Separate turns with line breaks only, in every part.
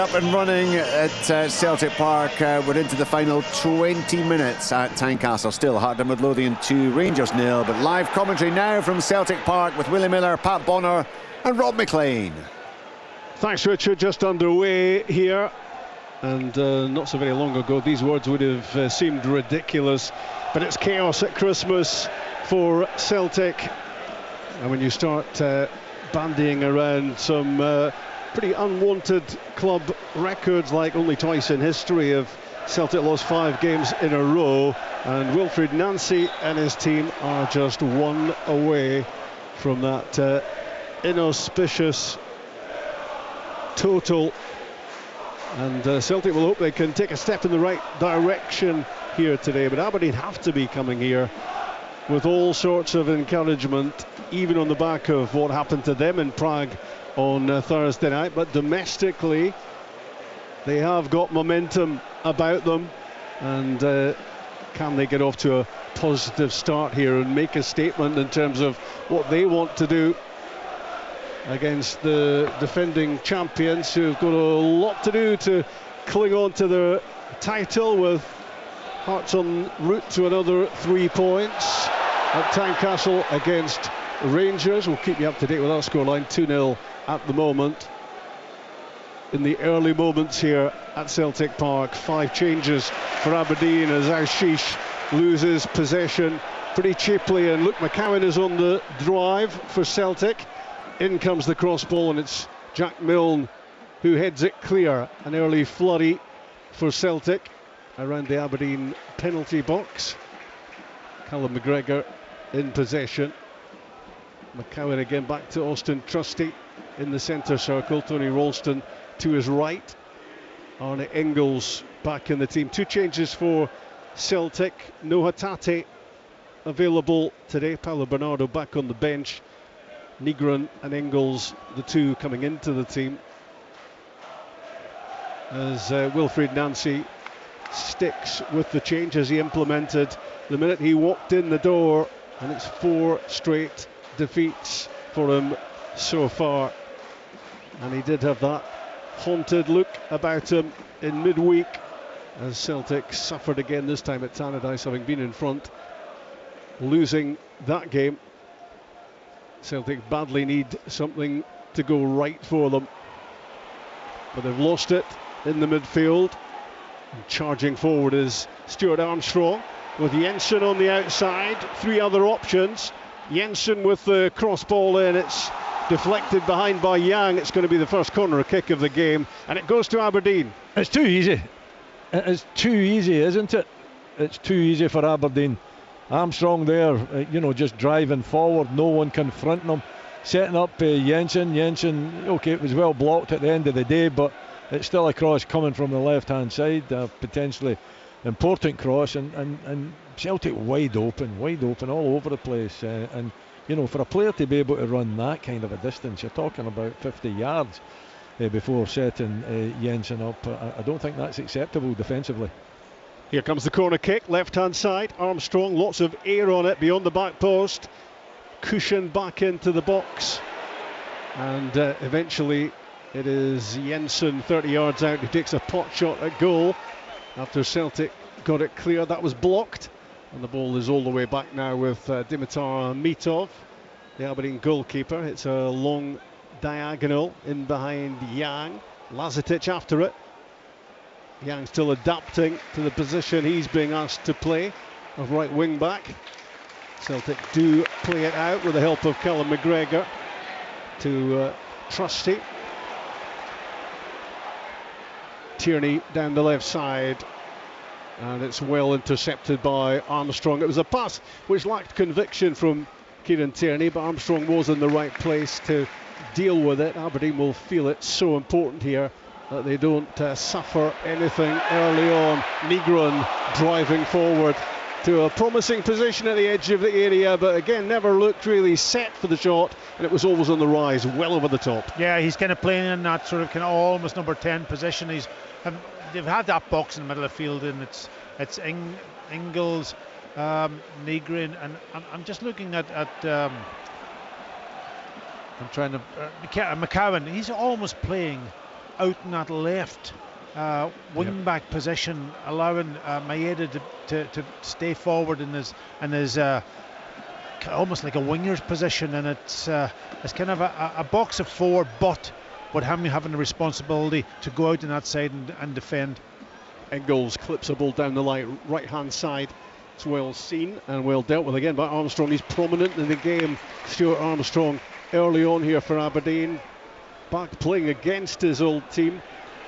Up and running at Celtic Park. We're into the final 20 minutes at Tynecastle. Still Heart of Midlothian 2, Rangers 0. But live commentary now from Celtic Park with Willie Miller, Pat Bonner and Rob McLean.
Thanks, Richard. Just underway here. And not so very long ago, these words would have seemed ridiculous. But it's chaos at Christmas for Celtic. And when you start bandying around some pretty unwanted club records, like only twice in history have Celtic lost 5 games in a row, and Wilfried Nancy and his team are just one away from that inauspicious total. And Celtic will hope they can take a step in the right direction here today, but Aberdeen have to be coming here with all sorts of encouragement, even on the back of what happened to them in Prague on Thursday night. But domestically they have got momentum about them, and can they get off to a positive start here and make a statement in terms of what they want to do against the defending champions, who've got a lot to do to cling on to their title, with Hearts en route to another 3 points at Tynecastle against Rangers. We'll keep you up to date with our scoreline. 2-0 at the moment. In the early moments here at Celtic Park, 5 changes for Aberdeen as Ashish loses possession pretty cheaply, and Luke McCowan is on the drive for Celtic. In comes the cross ball, and it's Jack Milne who heads it clear. An early flurry for Celtic around the Aberdeen penalty box. Callum McGregor in possession. McCowan again back to Austin Trusty in the centre circle. Tony Ralston to his right. Arne Engels back in the team. 2 changes for Celtic. No Hatate available today. Paolo Bernardo back on the bench. Nygren and Engels, the 2 coming into the team, as Wilfried Nancy sticks with the changes he implemented the minute he walked in the door, and it's 4 straight defeats for him so far. And he did have that haunted look about him in midweek, as Celtic suffered again, this time at Tannadice, having been in front, losing that game. Celtic badly need something to go right for them, but they've lost it in the midfield. And charging forward is Stuart Armstrong, with Jensen on the outside. 3 other options. Jensen with the cross ball in, it's deflected behind by Yang. It's going to be the first corner kick of the game, and it goes to Aberdeen.
It's too easy. It's too easy, isn't it? It's too easy for Aberdeen. Armstrong there, just driving forward, no one confronting him, setting up Jensen. Okay, it was well blocked at the end of the day, but it's still a cross coming from the left-hand side, a potentially important cross, and Celtic wide open all over the place. And for a player to be able to run that kind of a distance, you're talking about 50 yards before setting Jensen up. I don't think that's acceptable defensively.
Here comes the corner kick, left-hand side. Armstrong, lots of air on it beyond the back post. Cushion back into the box. And eventually it is Jensen, 30 yards out, who takes a pot shot at goal after Celtic got it clear. That was blocked. And the ball is all the way back now with Dimitar Mitov, the Aberdeen goalkeeper. It's a long diagonal in behind Yang. Lazetic after it. Yang still adapting to the position he's being asked to play of right wing back. Celtic do play it out with the help of Callum McGregor to Trusty. Tierney down the left side, and it's well intercepted by Armstrong. It was a pass which lacked conviction from Kieran Tierney, but Armstrong was in the right place to deal with it. Aberdeen will feel it so important here that they don't suffer anything early on. Nygren driving forward to a promising position at the edge of the area, but again never looked really set for the shot, and it was always on the rise, well over the top.
Yeah, he's kind of playing in that sort of almost number 10 position. They've had that box in the middle of the field, and it's Engels, Nygren, and I'm just looking at I'm trying to McCowan. He's almost playing out in that left wing back position, allowing Maeda to stay forward in his almost like a winger's position, and it's kind of a box of four, but with him having the responsibility to go out on that side and defend.
Engels clips a ball down the line, right hand side. It's well seen and well dealt with again by Armstrong. He's prominent in the game. Stuart Armstrong early on here for Aberdeen, back playing against his old team.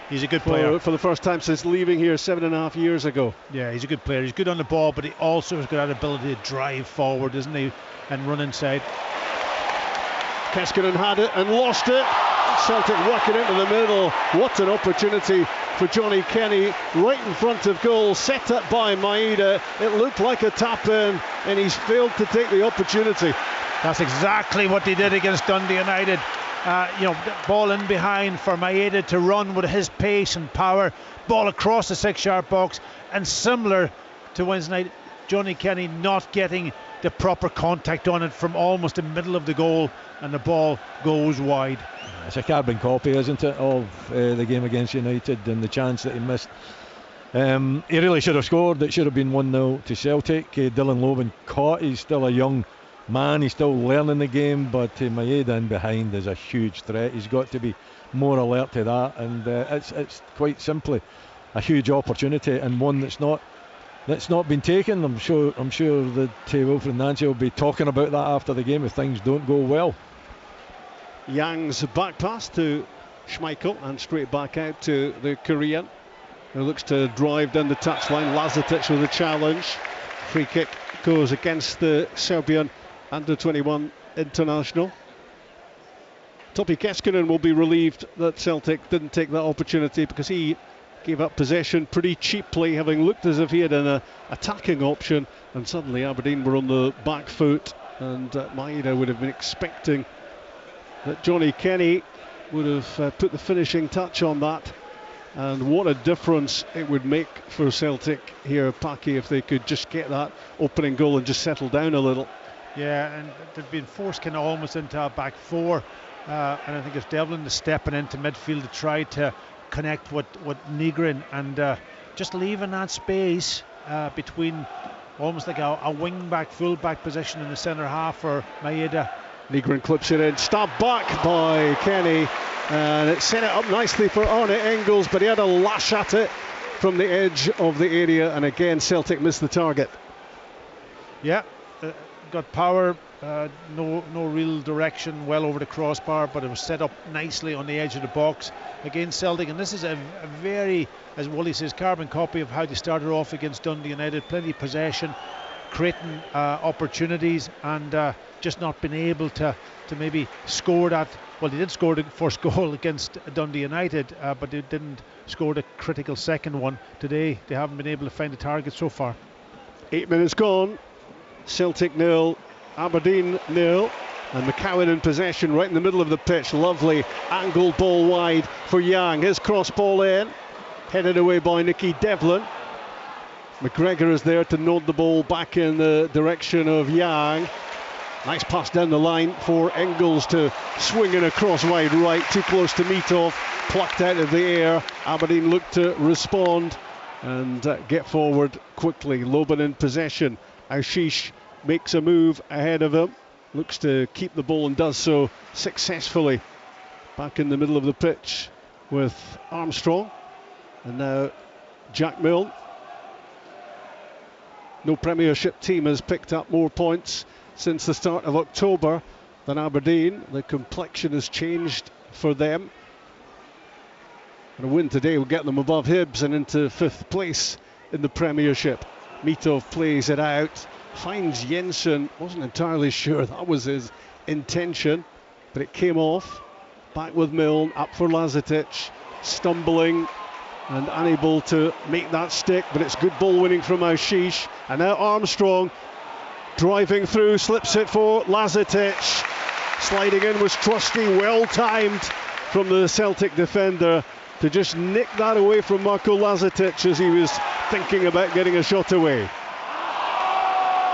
He's a good player
for the first time since leaving here 7.5 years ago.
Yeah, he's a good player. He's good on the ball, but he also has got that ability to drive forward, isn't he, and run inside.
Keskinen had it and lost it. Celtic working into the middle. What an opportunity for Johnny Kenny, right in front of goal, set up by Maeda. It looked like a tap in, and he's failed to take the opportunity.
That's exactly what they did against Dundee United. Ball in behind for Maeda to run with his pace and power. Ball across the 6-yard box, and similar to Wednesday night, Johnny Kenny not getting the proper contact on it from almost the middle of the goal, and the ball goes wide.
It's a carbon copy, isn't it, of the game against United and the chance that he missed. He really should have scored. It should have been 1-0 to Celtic. Dylan Loban caught. He's still a young man. He's still learning the game, but Maeda in behind is a huge threat. He's got to be more alert to that, and it's quite simply a huge opportunity, and one that's not been taken. I'm sure that Wilfred Nancy will be talking about that after the game if things don't go well.
Yang's back pass to Schmeichel and straight back out to the Korean, who looks to drive down the touchline. Lazetic with a challenge. Free kick goes against the Serbian under-21 international. Topi Keskinen will be relieved that Celtic didn't take that opportunity, because he gave up possession pretty cheaply, having looked as if he had an attacking option, and suddenly Aberdeen were on the back foot, and Maeda would have been expecting that Johnny Kenny would have put the finishing touch on that. And what a difference it would make for Celtic here, Paki, if they could just get that opening goal and just settle down a little.
Yeah, and they've been forced kind of almost into a back four, and I think it's Devlin is stepping into midfield to try to connect with Nygren, and just leaving that space between almost like a wing back, full back position in the centre half for Maeda.
Nygren clips it in, stabbed back by Kenny, and it set it up nicely for Arne Engels, but he had a lash at it from the edge of the area, and again Celtic missed the target.
Yeah, got power, no real direction, well over the crossbar, but it was set up nicely on the edge of the box against Celtic, and this is a very, as Wooly says, carbon copy of how they started off against Dundee United. Plenty of possession, creating opportunities, and just not been able to maybe score that. Well, they did score the first goal against Dundee United, but they didn't score the critical second one. Today they haven't been able to find the target so far.
8 minutes gone. Celtic 0, Aberdeen 0, and McCowan in possession right in the middle of the pitch. Lovely angled ball wide for Yang. His cross ball in, headed away by Nicky Devlin. McGregor is there to nod the ball back in the direction of Yang. Nice pass down the line for Engels to swing in across wide right, too close to Mitov, plucked out of the air. Aberdeen look to respond and get forward quickly. Loban in possession. Ashish makes a move ahead of him, looks to keep the ball and does so successfully. Back in the middle of the pitch with Armstrong, and now Jack Milne. No Premiership team has picked up more points since the start of October than Aberdeen. The complexion has changed for them, and a win today will get them above Hibs and into 5th place in the Premiership. Mitov plays it out, finds Jensen, wasn't entirely sure that was his intention, but it came off. Back with Milne, up for Lazetic, stumbling and unable to make that stick, but it's good ball winning from Ashish. And now Armstrong driving through, slips it for Lazetic. Sliding in was Trusty, well timed from the Celtic defender to just nick that away from Marko Lazetic as he was thinking about getting a shot away.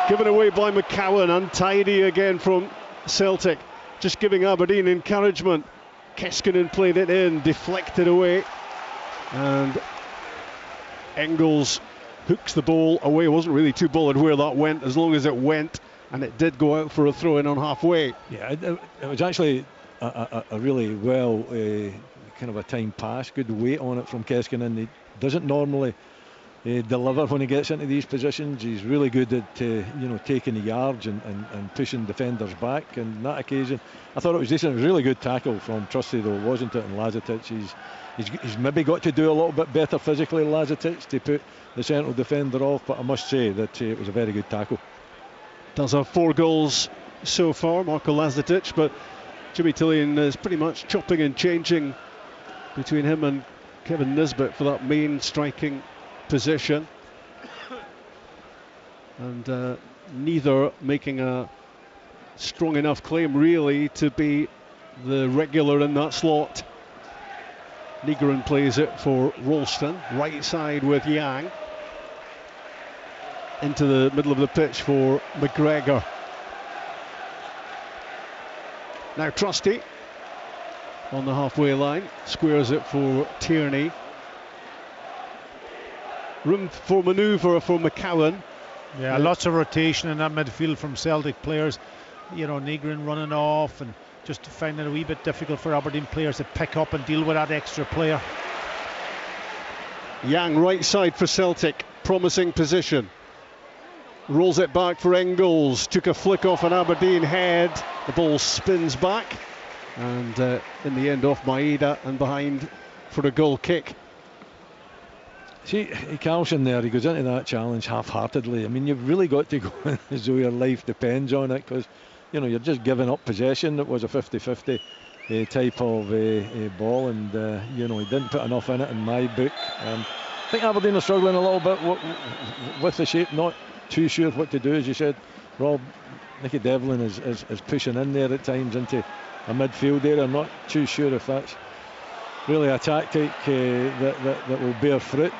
Given away by McCowan, untidy again from Celtic, just giving Aberdeen encouragement. Keskinen played it in, deflected away, and Engels hooks the ball away. It wasn't really too bothered where that went, as long as it went, and it did go out for a throw in on halfway.
Yeah, it was actually a really well kind of a time pass, good weight on it from Keskinen. He doesn't normally deliver when he gets into these positions. He's really good at taking the yards and pushing defenders back. And on that occasion, I thought it was decent. It was a really good tackle from Trusty, though, wasn't it? And Lazetic, he's maybe got to do a little bit better physically, Lazetic, to put the central defender off. But I must say that it was a very good tackle.
Does have 4 goals so far, Marko Lazetic, but Jimmy Tillian is pretty much chopping and changing between him and Kevin Nisbet for that main striking position, and neither making a strong enough claim really to be the regular in that slot. Nygren plays it for Ralston, right side with Yang, into the middle of the pitch for McGregor. Now Trusty on the halfway line, squares it for Tierney. Room for manoeuvre for McCowan.
Yeah, lots of rotation in that midfield from Celtic players. Nygren running off and just finding it a wee bit difficult for Aberdeen players to pick up and deal with that extra player.
Yang right side for Celtic, promising position. Rolls it back for Engels, took a flick off an Aberdeen head. The ball spins back, and in the end off Maeda and behind for a goal kick.
See, Carlson there, he goes into that challenge half-heartedly. I mean, you've really got to go in as though your life depends on it, because, you're just giving up possession. It was a 50-50 type of ball, and, he didn't put enough in it in my book. I think Aberdeen are struggling a little bit with the shape, not too sure what to do, as you said, Rob. Nicky Devlin is pushing in there at times into a midfield area. I'm not too sure if that's really a tactic that will bear fruit.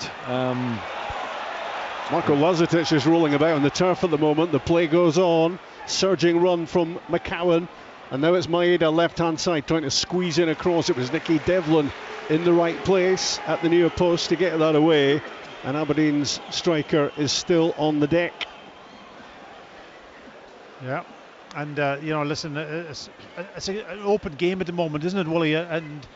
Marko Lazetic is rolling about on the turf at the moment. The play goes on. Surging run from McCowan. And now it's Maeda left hand side trying to squeeze in across. It was Nicky Devlin in the right place at the near post to get that away. And Aberdeen's striker is still on the deck.
Yeah. And, listen, it's an open game at the moment, isn't it, Wooly? And,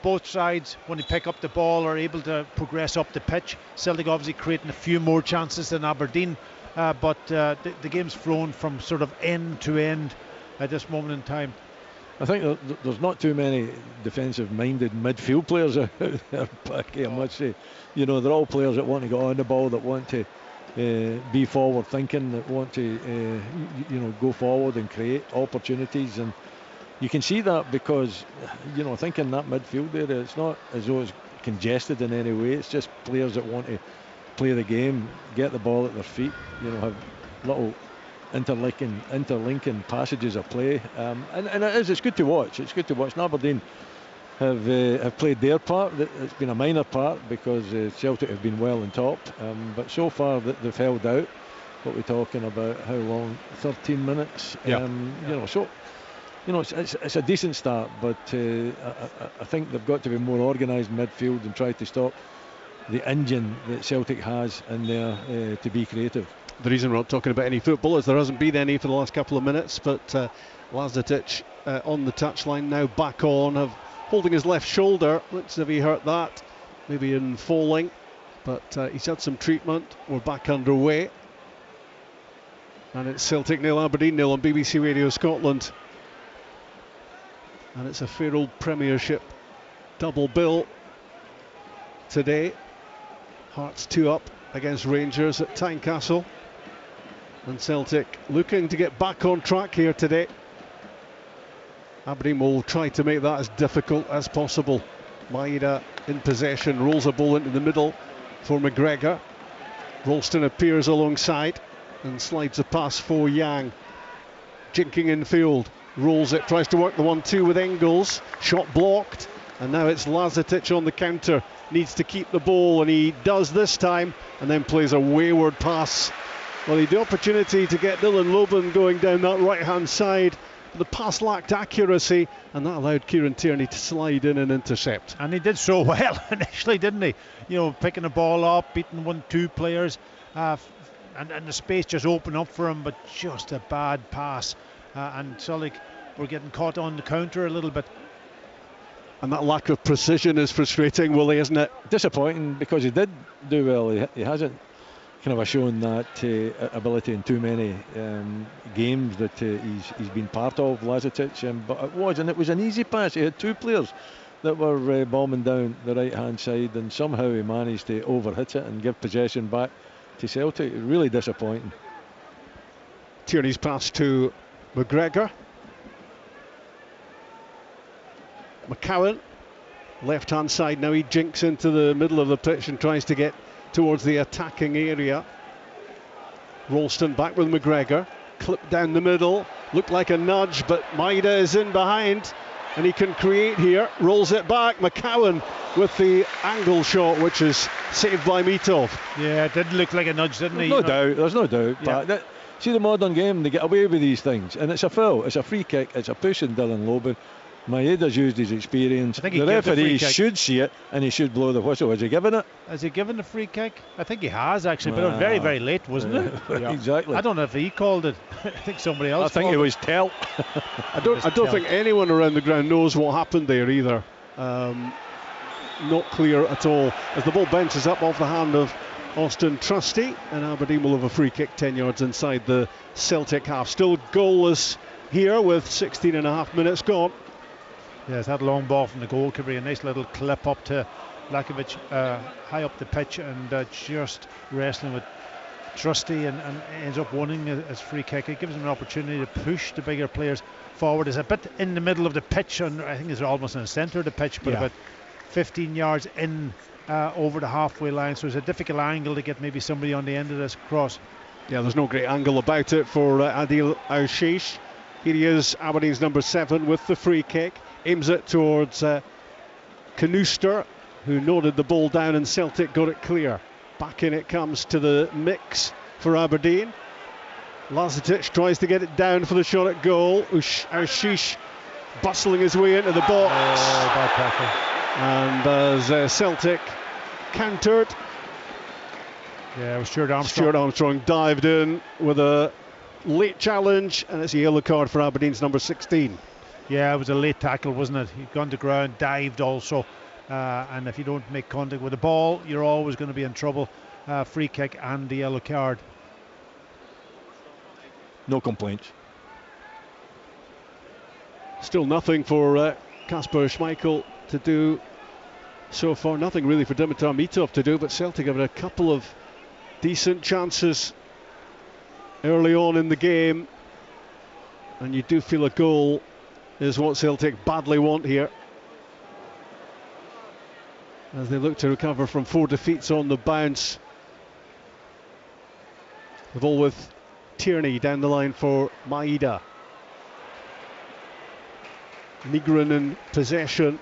both sides, when they pick up the ball, are able to progress up the pitch. Celtic obviously creating a few more chances than Aberdeen, but the game's flown from sort of end to end at this moment in time.
I think there's not too many defensive-minded midfield players out there, Packy, I must say. They're all players that want to go on the ball, that want to be forward-thinking, that want to, go forward and create opportunities. And you can see that because, I think in that midfield area, it's not as though it's congested in any way. It's just players that want to play the game, get the ball at their feet, have little interlinking passages of play, and it's good to watch. It's good to watch. And Aberdeen have played their part. It's been a minor part because Celtic have been well on top, but so far they've held out. What we're talking about, how long? 13 minutes.
Yeah.
So it's a decent start, but I think they've got to be more organised midfield and try to stop the engine that Celtic has in there to be creative.
The reason we're not talking about any football is there hasn't been any for the last couple of minutes, but Lazetic on the touchline now, back on, holding his left shoulder. Let's see if he hurt that, maybe in falling, but he's had some treatment. We're back underway, and it's Celtic 0, Aberdeen 0 on BBC Radio Scotland, and it's a fair old Premiership double bill today. Hearts 2 up against Rangers at Tynecastle. And Celtic looking to get back on track here today. Aberdeen will try to make that as difficult as possible. Maeda in possession, rolls a ball into the middle for McGregor. Ralston appears alongside and slides a pass for Yang. Jinking in field, rolls it, tries to work the 1-2 with Engels. Shot blocked, and now it's Lazetic on the counter. Needs to keep the ball, and he does this time, and then plays a wayward pass. Well, he had the opportunity to get Dylan Loban going down that right-hand side The pass lacked accuracy, and that allowed Kieran Tierney to slide in and intercept.
And he did so well initially, didn't he? You know, picking the ball up, beating 1-2 players, and the space just opened up for him, but just a bad pass. And Celtic were getting caught on the counter a little bit.
And that lack of precision is frustrating, Willie, isn't it?
Disappointing, because he did do well. He hasn't kind of shown that ability in too many games that he's been part of, Lazetic. But it was an easy pass. He had two players that were bombing down the right hand side, and somehow he managed to overhit it and give possession back to Celtic. Really disappointing.
Tierney's pass to McGregor. McCowan, left hand side now. He jinks into the middle of the pitch and tries to get towards the attacking area. Ralston back with McGregor, clipped down the middle, looked like a nudge, but Maida is in behind and he can create here. Rolls it back. McCowan with the angle shot, which is saved by Mitov.
Yeah, it did look like a nudge, didn't he?
There's no doubt.
Yeah.
But see, the modern game, they get away with these things, and it's a foul, it's a free kick, it's a push in Dylan Loban. Maeda's used his experience.
I think he
the
gave the
referee
free kick.
should see it, and he should blow the whistle. Has he given it?
Has he given the free kick? I think he has, actually, but it was very, very late, wasn't it?
Yeah. Exactly.
I don't know if he called it. I think somebody else.
I think it was Telt.
I don't think anyone around the ground knows what happened there either. Not clear at all. As the ball bounces up off the hand of Austin Trusty, and Aberdeen will have a free kick 10 yards inside the Celtic half. Still goalless here with 16 and a half minutes gone.
Yeah, it's that long ball from the goalkeeper, a nice little clip up to Lakovic, high up the pitch, and just wrestling with Trusty, and ends up winning his free kick. It gives him an opportunity to push the bigger players forward. It's a bit in the middle of the pitch, and I think it's almost in the centre of the pitch, but about 15 yards in over the halfway line, so it's a difficult angle to get maybe somebody on the end of this cross.
Yeah, there's no great angle about it for Adil Al-Sheish. Here he is, Aberdeen's number 7 with the free kick. Aims it towards Canuster, who nodded the ball down, and Celtic got it clear. Back in it comes to the mix for Aberdeen. Lazetic tries to get it down for the shot at goal. Al-Sheish bustling his way into the box.
Bad tackle.
And as Celtic countered,
yeah, it was Stuart Armstrong.
Stuart Armstrong dived in with a late challenge, and it's a yellow card for Aberdeen's number 16.
Yeah, it was a late tackle, wasn't it? He'd gone to ground, dived also, and if you don't make contact with the ball, you're always going to be in trouble. Free kick and the yellow card.
No complaints.
Still nothing for Kasper Schmeichel to do so far. Nothing really for Dimitar Mitov to do, but Celtic have had a couple of decent chances early on in the game, and you do feel a goal is what Celtic badly want here, as they look to recover from 4 defeats on the bounce. The ball with Tierney down the line for Maida. Nygren in possession.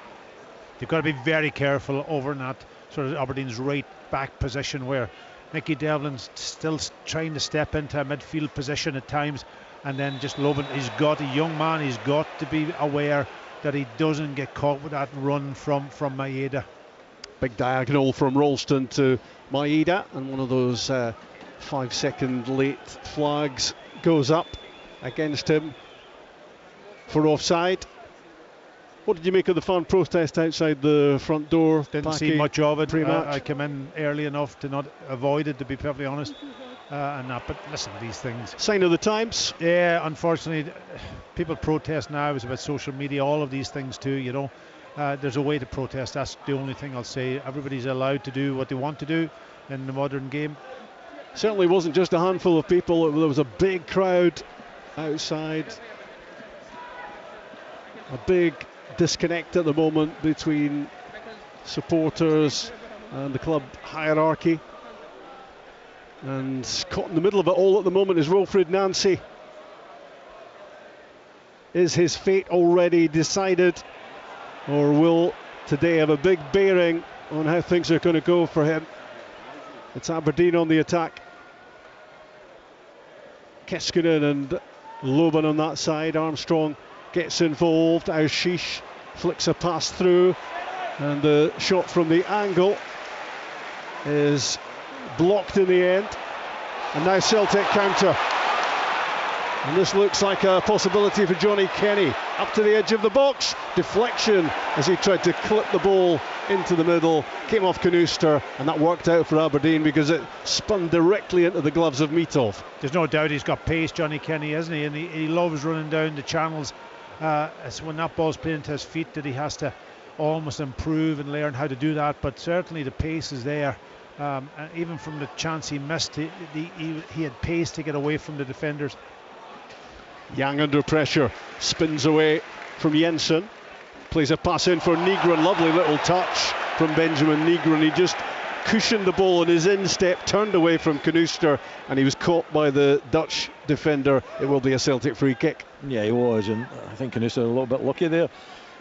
They've got to be very careful over in that sort of Aberdeen's right back position, where Mickey Devlin's still trying to step into a midfield position at times, and then just Loban, a young man, he's got to be aware that he doesn't get caught with that run from Maeda.
Big diagonal from Ralston to Maeda, and one of those 5-second late flags goes up against him for offside. What did you make of the fan protest outside the front door?
Didn't see much of it. I came in early enough to not avoid it, to be perfectly honest. But listen to these things.
Sign of the times.
Yeah, unfortunately, people protest now. It's about social media, all of these things too, you know. There's a way to protest. That's the only thing I'll say. Everybody's allowed to do what they want to do in the modern game.
Certainly wasn't just a handful of people. There was a big crowd outside. A big disconnect at the moment between supporters and the club hierarchy. And caught in the middle of it all at the moment is Wilfred Nancy. Is his fate already decided, or will today have a big bearing on how things are going to go for him? It's Aberdeen on the attack. Keskinen and Loban on that side. Armstrong gets involved. Ashish flicks a pass through, and the shot from the angle is blocked in the end. And now Celtic counter. And this looks like a possibility for Johnny Kenny. Up to the edge of the box. Deflection as he tried to clip the ball into the middle. Came off Knooster, and that worked out for Aberdeen because it spun directly into the gloves of Mitov.
There's no doubt he's got pace, Johnny Kenny, isn't he? And he loves running down the channels. It's when that ball's played into his feet that he has to almost improve and learn how to do that. But certainly the pace is there. And even from the chance he missed, he had pace to get away from the defenders.
Yang under pressure, spins away from Jensen, plays a pass in for Nygren. Lovely little touch from Benjamin Nygren. He just cushioned the ball in his instep, turned away from Knooster, and he was caught by the Dutch defender. It will be a Celtic free kick.
Yeah, he was, and I think Knooster a little bit lucky there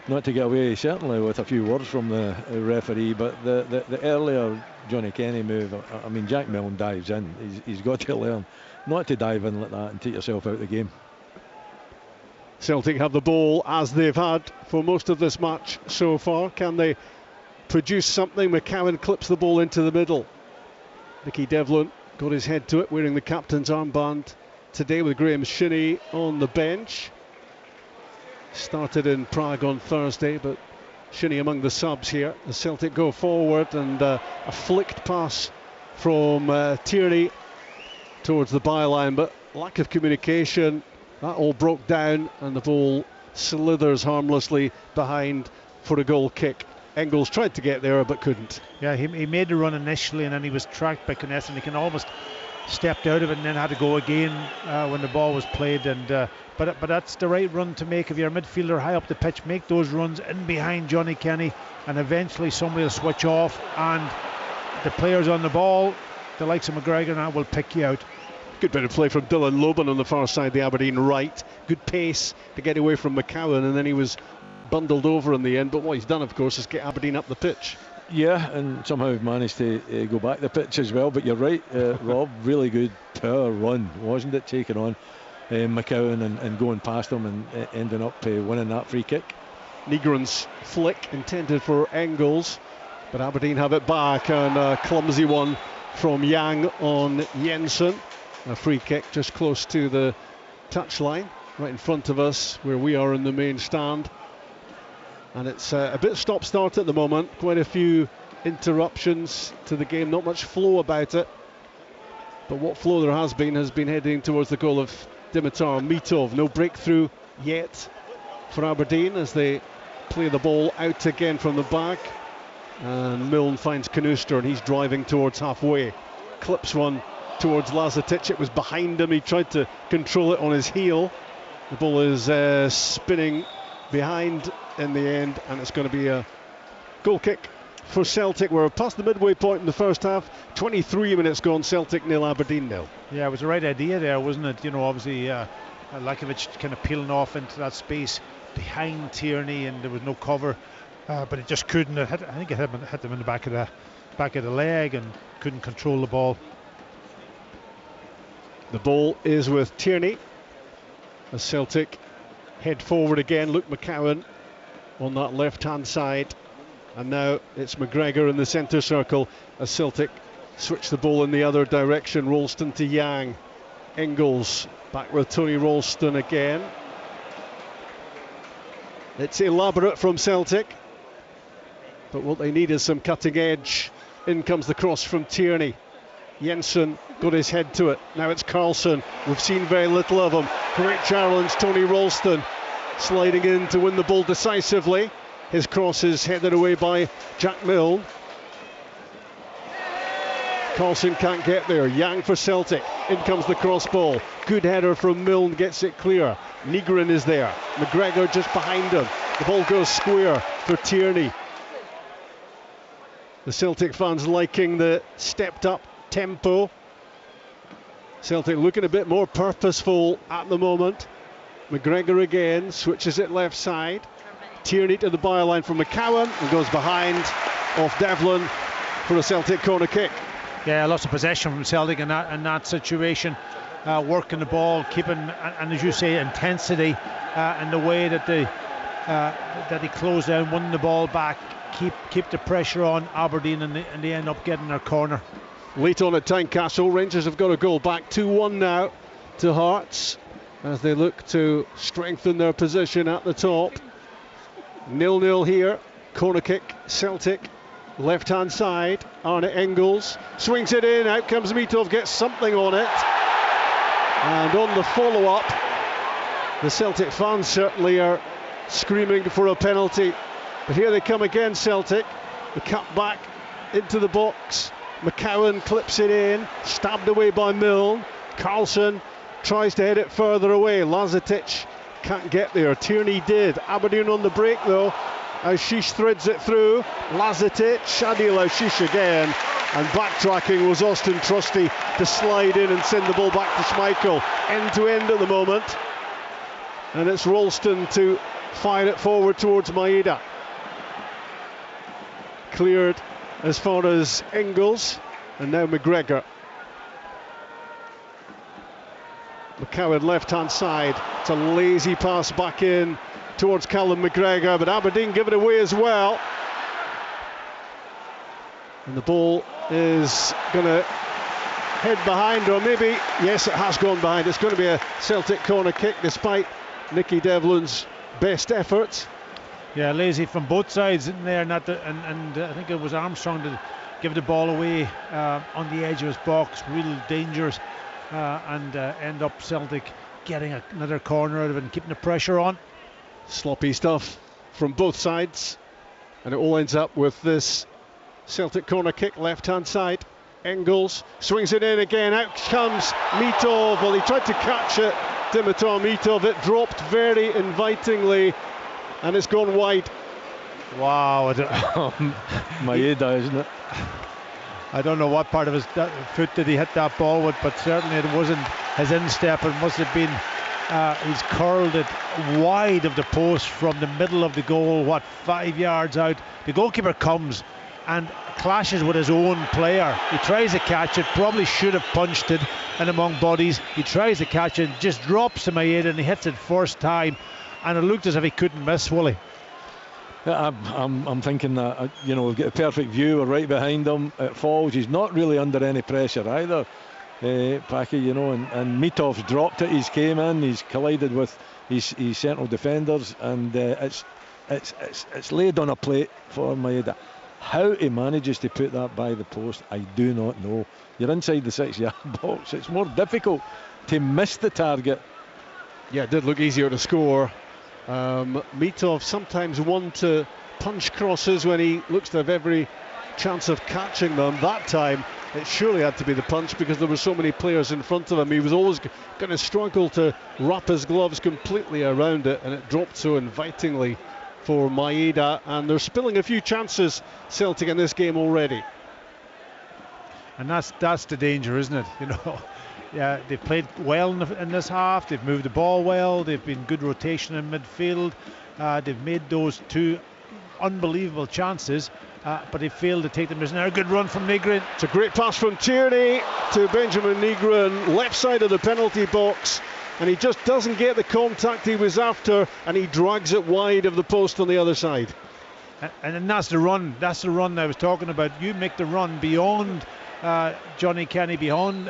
not to get away, certainly with a few words from the referee. But the earlier Johnny Kenny move, I mean, Jack Milne dives in. He's got to learn not to dive in like that and take yourself out of the game.
Celtic have the ball as they've had for most of this match so far. Can they produce something? McCowan clips the ball into the middle. Mickey Devlin got his head to it, wearing the captain's armband today with Graham Shinney on the bench. Started in Prague on Thursday, but Shinney among the subs here. The Celtic go forward, and a flicked pass from Tierney towards the byline, but lack of communication. That all broke down, and the ball slithers harmlessly behind for a goal kick. Engels tried to get there but couldn't.
Yeah, he made the run initially, and then he was tracked by Kness, and he can almost stepped out of it and then had to go again when the ball was played. And but that's the right run to make. If you're a midfielder high up the pitch, make those runs in behind Johnny Kenny, and eventually somebody will switch off, and the players on the ball, the likes of McGregor now, will pick you out.
Good bit of play from Dylan Loban on the far side, the Aberdeen right. Good pace to get away from McCowan, and then he was bundled over in the end. But what he's done, of course, is get Aberdeen up the pitch.
Yeah, and somehow managed to go back the pitch as well. But you're right, Rob, really good power run, wasn't it, taking on McCowan and going past him and ending up winning that free kick.
Nygren's flick intended for Engels, but Aberdeen have it back, and a clumsy one from Yang on Jensen. A free kick just close to the touchline, right in front of us where we are in the main stand. And it's a bit stop-start at the moment. Quite a few interruptions to the game, not much flow about it. But what flow there has been heading towards the goal of Dimitar Mitov. No breakthrough yet for Aberdeen as they play the ball out again from the back. And Milne finds Knooster, and he's driving towards halfway. Clips one towards Lazatic. It was behind him. He tried to control it on his heel. The ball is spinning behind in the end, and it's going to be a goal kick for Celtic. We're past the midway point in the first half. 23 minutes gone. Celtic 0, Aberdeen 0.
Yeah, it was the right idea there, wasn't it? You know, obviously Lakovic kind of peeling off into that space behind Tierney, and there was no cover, but it just couldn't. I think it hit them in the back of the leg, and couldn't control the ball.
The ball is with Tierney as Celtic head forward again. Luke McCowan on that left-hand side, and now it's McGregor in the centre circle as Celtic switch the ball in the other direction. Ralston to Yang. Engels back with Tony Ralston again. It's elaborate from Celtic, but what they need is some cutting edge. In comes the cross from Tierney. Jensen got his head to it. Now it's Carlson. We've seen very little of him. Great challenge, Tony Ralston sliding in to win the ball decisively. His cross is headed away by Jack Milne. Carlson can't get there. Yang for Celtic. In comes the cross ball. Good header from Milne, gets it clear. Nygren is there. McGregor just behind him. The ball goes square for Tierney. The Celtic fans liking the stepped up tempo. Celtic looking a bit more purposeful at the moment. McGregor again switches it left side. Tierney to the byline from McCowan and goes behind off Devlin for a Celtic corner kick.
Yeah, lots of possession from Celtic in that situation. working the ball, keeping, and as you say, intensity, and the way that they close down, won the ball back, keep the pressure on Aberdeen, and they end up getting their corner.
Late on at Tynecastle, Rangers have got a goal back, 2-1 now to Hearts as they look to strengthen their position at the top. 0-0 here, corner kick, Celtic, left hand side, Arne Engels swings it in, out comes Mitov, gets something on it, and on the follow-up the Celtic fans certainly are screaming for a penalty, but here they come again, Celtic. The cut back into the box, McCowan clips it in, stabbed away by Milne. Carlson tries to head it further away, Lazetic can't get there, Tierney did. Aberdeen on the break though, Ashish threads it through, Lazetic, Adil Ashish again, and backtracking was Austin Trusty to slide in and send the ball back to Schmeichel. End to end at the moment, and it's Ralston to fire it forward towards Maeda. Cleared as far as Engels, and now McGregor. McCowan left hand side, it's a lazy pass back in towards Callum McGregor, but Aberdeen give it away as well, and the ball is going to head behind, or maybe, yes, it has gone behind. It's going to be a Celtic corner kick despite Nicky Devlin's best efforts.
Yeah, lazy from both sides in there, and I think it was Armstrong to give the ball away on the edge of his box, real dangerous, and end up Celtic getting another corner out of it and keeping the pressure on.
Sloppy stuff from both sides, and it all ends up with this Celtic corner kick, left hand side. Engels swings it in again, out comes Mitov. Well, he tried to catch it, Dimitar Mitov, it dropped very invitingly and it's gone wide.
Wow.
Maeda, isn't it?
I don't know what part of his foot did he hit that ball with, but certainly it wasn't his instep. It must have been he's curled it wide of the post from the middle of the goal, 5 yards out. The goalkeeper comes and clashes with his own player. He tries to catch it, probably should have punched it, and among bodies he tries to catch it, just drops to Maeda and he hits it first time, and it looked as if he couldn't miss, Willie.
I'm thinking that we've got a perfect view, we're right behind him, it falls, he's not really under any pressure either, Packy, and Mitov's dropped it, he's came in, he's collided with his central defenders, and it's laid on a plate for Maeda. How he manages to put that by the post, I do not know. You're inside the 6 yard box, it's more difficult to miss the target.
Yeah, it did look easier to score. Mitov sometimes one to punch crosses when he looks to have every chance of catching them. That time it surely had to be the punch because there were so many players in front of him. He was always going to struggle to wrap his gloves completely around it, and it dropped so invitingly for Maeda, and they're spilling a few chances, Celtic, in this game already.
And that's the danger, isn't it? Yeah, they've played well in this half, they've moved the ball well, they've been good rotation in midfield, they've made those two unbelievable chances, but they failed to take them. There's now a good run from Nygren.
It's a great pass from Tierney to Benjamin Nygren, left side of the penalty box, and he just doesn't get the contact he was after, and he drags it wide of the post on the other side.
And that's the run I was talking about. You make the run beyond Johnny Kenny, behind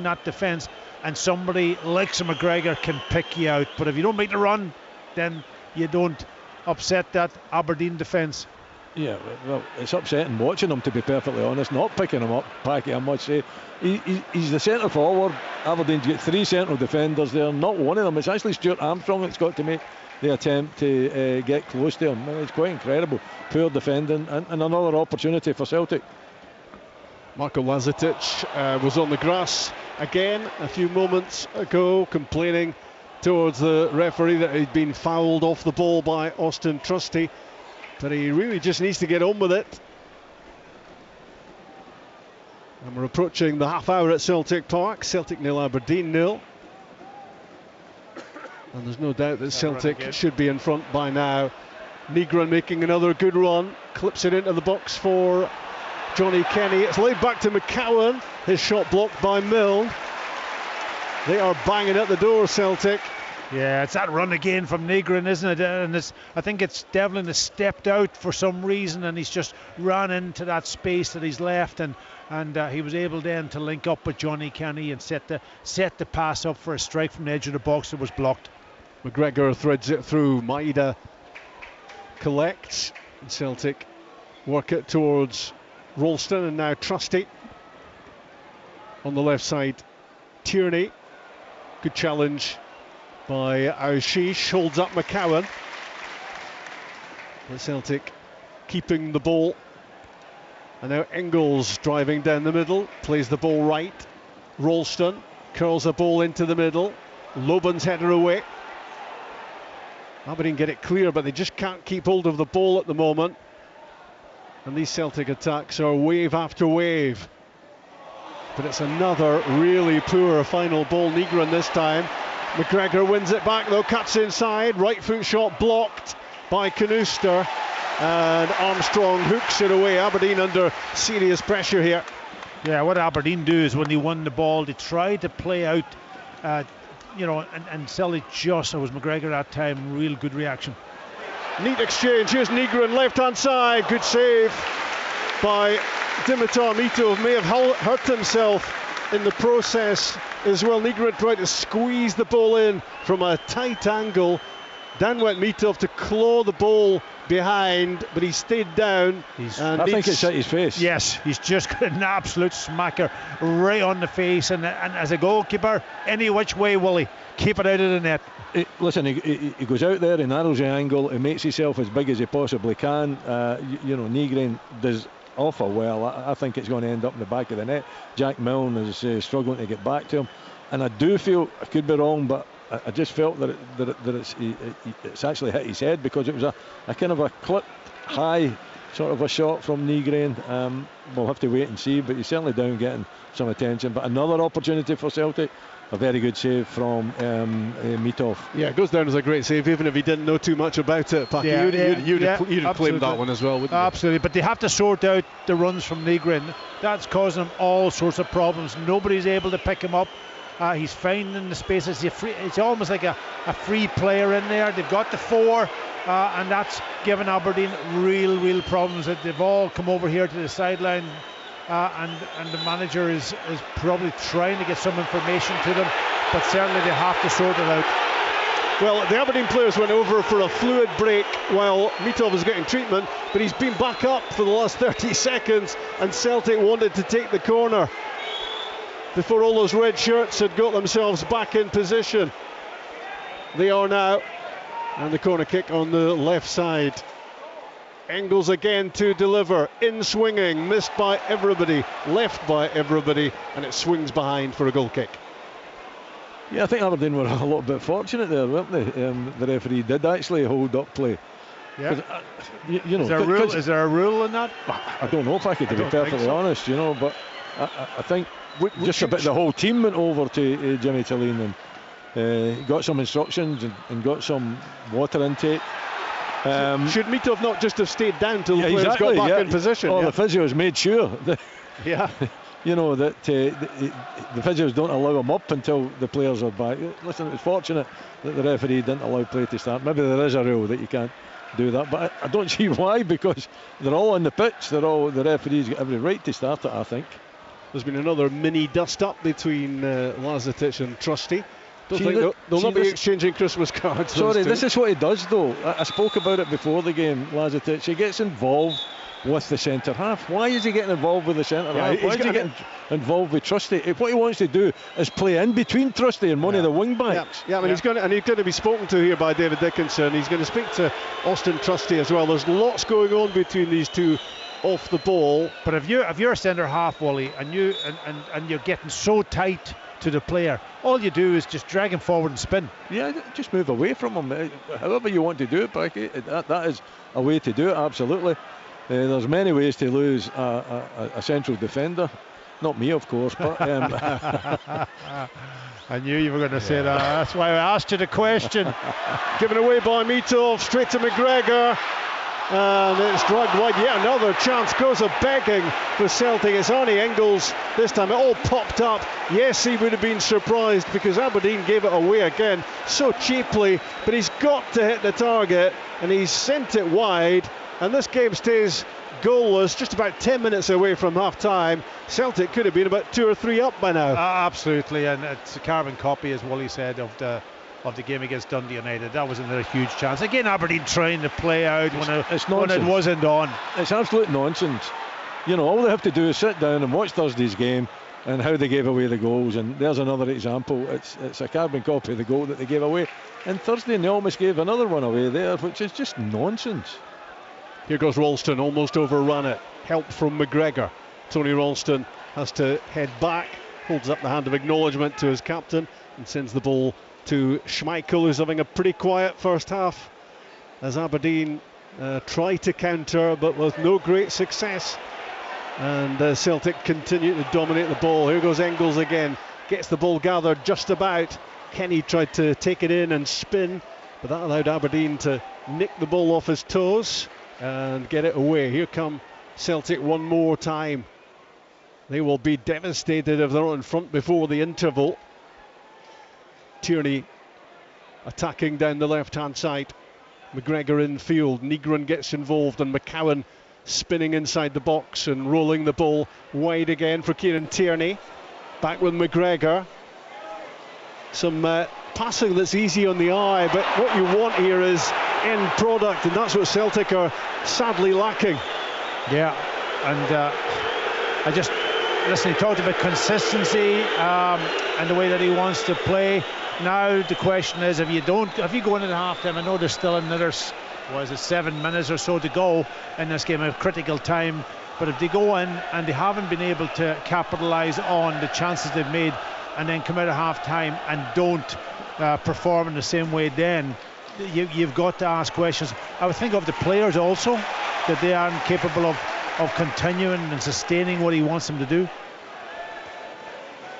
that defence, and somebody like McGregor can pick you out. But if you don't make the run, then you don't upset that Aberdeen defence.
Yeah, well, it's upsetting watching him, to be perfectly honest, not picking him up, Packy, I must say. He's the centre forward. Aberdeen's got three central defenders there, not one of them. It's actually Stuart Armstrong that's got to make the attempt to get close to him. It's quite incredible. Poor defending, and another opportunity for Celtic.
Marko Lazetic was on the grass again a few moments ago, complaining towards the referee that he'd been fouled off the ball by Austin Trusty, but he really just needs to get on with it. And we're approaching the half hour at Celtic Park. Celtic 0, Aberdeen 0. And there's no doubt that Celtic should be in front by now. Nygren making another good run, clips it into the box for Johnny Kenny. It's laid back to McCowan, his shot blocked by Milne. They are banging at the door, Celtic.
Yeah, it's that run again from Negrin, isn't it? And I think it's Devlin has stepped out for some reason, and he's just run into that space that he's left, and he was able then to link up with Johnny Kenny and set the pass up for a strike from the edge of the box that was blocked.
McGregor threads it through. Maeda collects. And Celtic work it towards Ralston, and now Trusty on the left side. Tierney, good challenge by Aushish, holds up McCowan. But Celtic keeping the ball. And now Engels driving down the middle, plays the ball right. Ralston curls the ball into the middle. Loban's header away. Aberdeen get it clear, but they just can't keep hold of the ball at the moment. And these Celtic attacks are wave after wave. But it's another really poor final ball. Negrin this time. McGregor wins it back though, cuts inside, right foot shot blocked by Canuster, and Armstrong hooks it away. Aberdeen under serious pressure here.
Yeah, what Aberdeen do is when they won the ball, they try to play out, and sell it just. So was McGregor that time, real good reaction.
Neat exchange, here's Negrin left hand side, good save by Dimitar Mitov. May have hurt himself in the process as well. Negrin tried to squeeze the ball in from a tight angle. Down went Mitov to claw the ball behind, but he stayed down.
I think it's at his face.
Yes, he's just got an absolute smacker right on the face, and as a goalkeeper, any which way will he keep it out of the net.
Listen, he goes out there, he narrows the angle, he makes himself as big as he possibly can. Negrin does awful well. I think it's going to end up in the back of the net. Jack Milne is struggling to get back to him, and I do feel, I could be wrong, but I just felt that it's actually hit his head, because it was a kind of a clipped high sort of a shot from Negrin. We'll have to wait and see, but he's certainly down getting some attention. But another opportunity for Celtic. A very good save from Mitov.
Yeah, it goes down as a great save, even if he didn't know too much about it. Paki, you'd have claimed that one as well, wouldn't you?
Absolutely, but they have to sort out the runs from Negrin. That's causing them all sorts of problems. Nobody's able to pick him up. He's finding the spaces. It's almost like a free player in there. They've got the four, and that's given Aberdeen real problems. That they've all come over here to the sideline. And the manager is probably trying to get some information to them, but certainly they have to sort it out.
Well, the Aberdeen players went over for a fluid break while Mitov was getting treatment, but he's been back up for the last 30 seconds, and Celtic wanted to take the corner before all those red shirts had got themselves back in position. They are now, and the corner kick on the left side. Engels again to deliver, in swinging, missed by everybody, left by everybody, and it swings behind for a goal kick.
Yeah, I think Aberdeen were a little bit fortunate there, weren't they? The referee did actually hold up play.
Yeah. Is there a rule in that?
I don't know if I could, to be perfectly honest, but I think just about the whole team went over to Jimmy Tillene and got some instructions and got some water intake.
Should Mitov not just have stayed down till the players got back in position?
The physios made sure that,
that
the physios don't allow him up until the players are back. Listen, it was fortunate that the referee didn't allow play to start. Maybe there is a rule that you can't do that, but I don't see why, because they're all on the pitch. The referees got every right to start it, I think.
There's been another mini dust-up between Lazetic and Trusty. They'll not be exchanging Christmas cards.
Sorry, this is what he does though. I spoke about it before the game, Lazetic. He gets involved with the centre half. Why is he getting involved with the centre half? Why is he getting involved with Trusty? What he wants to do is play in between Trusty and one of the wing backs.
He's going to be spoken to here by David Dickinson. He's going to speak to Austin Trusty as well. There's lots going on between these two off the ball.
But if you're a centre half, Wally, and you're getting so tight to the player, all you do is just drag him forward and spin.
Yeah, just move away from him. However you want to do it, Becky, that is a way to do it, absolutely. There's many ways to lose a central defender. Not me, of course, but
I knew you were going to say that. That's why I asked you the question.
Given away by Mitov, straight to McGregor. And it's dragged wide. Yeah, another chance goes a begging for Celtic. It's Arnie Engels this time. It all popped up. Yes, he would have been surprised because Aberdeen gave it away again so cheaply. But he's got to hit the target, and he's sent it wide. And this game stays goalless, just about 10 minutes away from half-time. Celtic could have been about 2 or 3 up by now.
Absolutely, and it's a carbon copy, as Wooly said, of the game against Dundee United. That was another huge chance. Again, Aberdeen trying to play out when it wasn't on.
It's absolute nonsense. You know, all they have to do is sit down and watch Thursday's game and how they gave away the goals. And there's another example. It's a carbon copy of the goal that they gave away. And Thursday, they almost gave another one away there, which is just nonsense.
Here goes Ralston, almost overrun it. Help from McGregor. Tony Ralston has to head back, holds up the hand of acknowledgement to his captain and sends the ball to Schmeichel, who's having a pretty quiet first half as Aberdeen try to counter but with no great success. And Celtic continue to dominate the ball. Here goes Engels again, gets the ball gathered just about. Kenny tried to take it in and spin, but that allowed Aberdeen to nick the ball off his toes and get it away. Here come Celtic one more time. They will be devastated if they're not in front before the interval. Tierney attacking down the left-hand side. McGregor in field. Negron gets involved, and McCowan spinning inside the box and rolling the ball wide again for Kieran Tierney. Back with McGregor. Some passing that's easy on the eye, but what you want here is end product, and that's what Celtic are sadly lacking.
Yeah, and he talked about consistency and the way that he wants to play. Now the question is, if you go into the half-time, I know there's still another 7 minutes or so to go in this game, a critical time, but if they go in and they haven't been able to capitalise on the chances they've made and then come out of half-time and don't perform in the same way, then you've got to ask questions. I would think of the players also, that they aren't capable of continuing and sustaining what he wants them to do.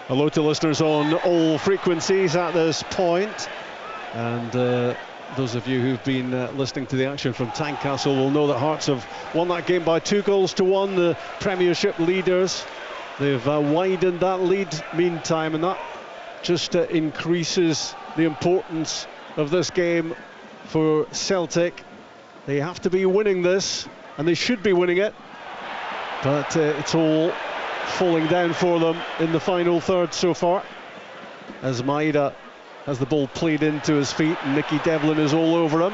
Hello to listeners on all frequencies at this point, and those of you who've been listening to the action from Tynecastle will know that Hearts have won that game by 2-1, the Premiership leaders. They've widened that lead meantime, and that just increases the importance of this game for Celtic. They have to be winning this, and they should be winning it, but it's all falling down for them in the final third so far, as Maeda has the ball played into his feet and Nicky Devlin is all over him,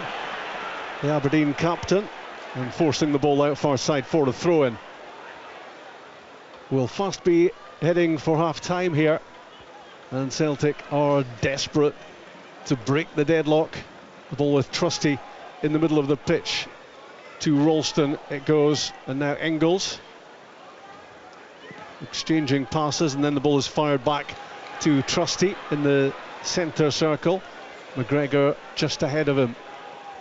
the Aberdeen captain, and forcing the ball out far side for a throw-in. We'll fast be heading for half-time here, and Celtic are desperate to break the deadlock. The ball with Trusty in the middle of the pitch. To Ralston it goes, and now Engels exchanging passes, and then the ball is fired back to Trusty in the centre circle. McGregor just ahead of him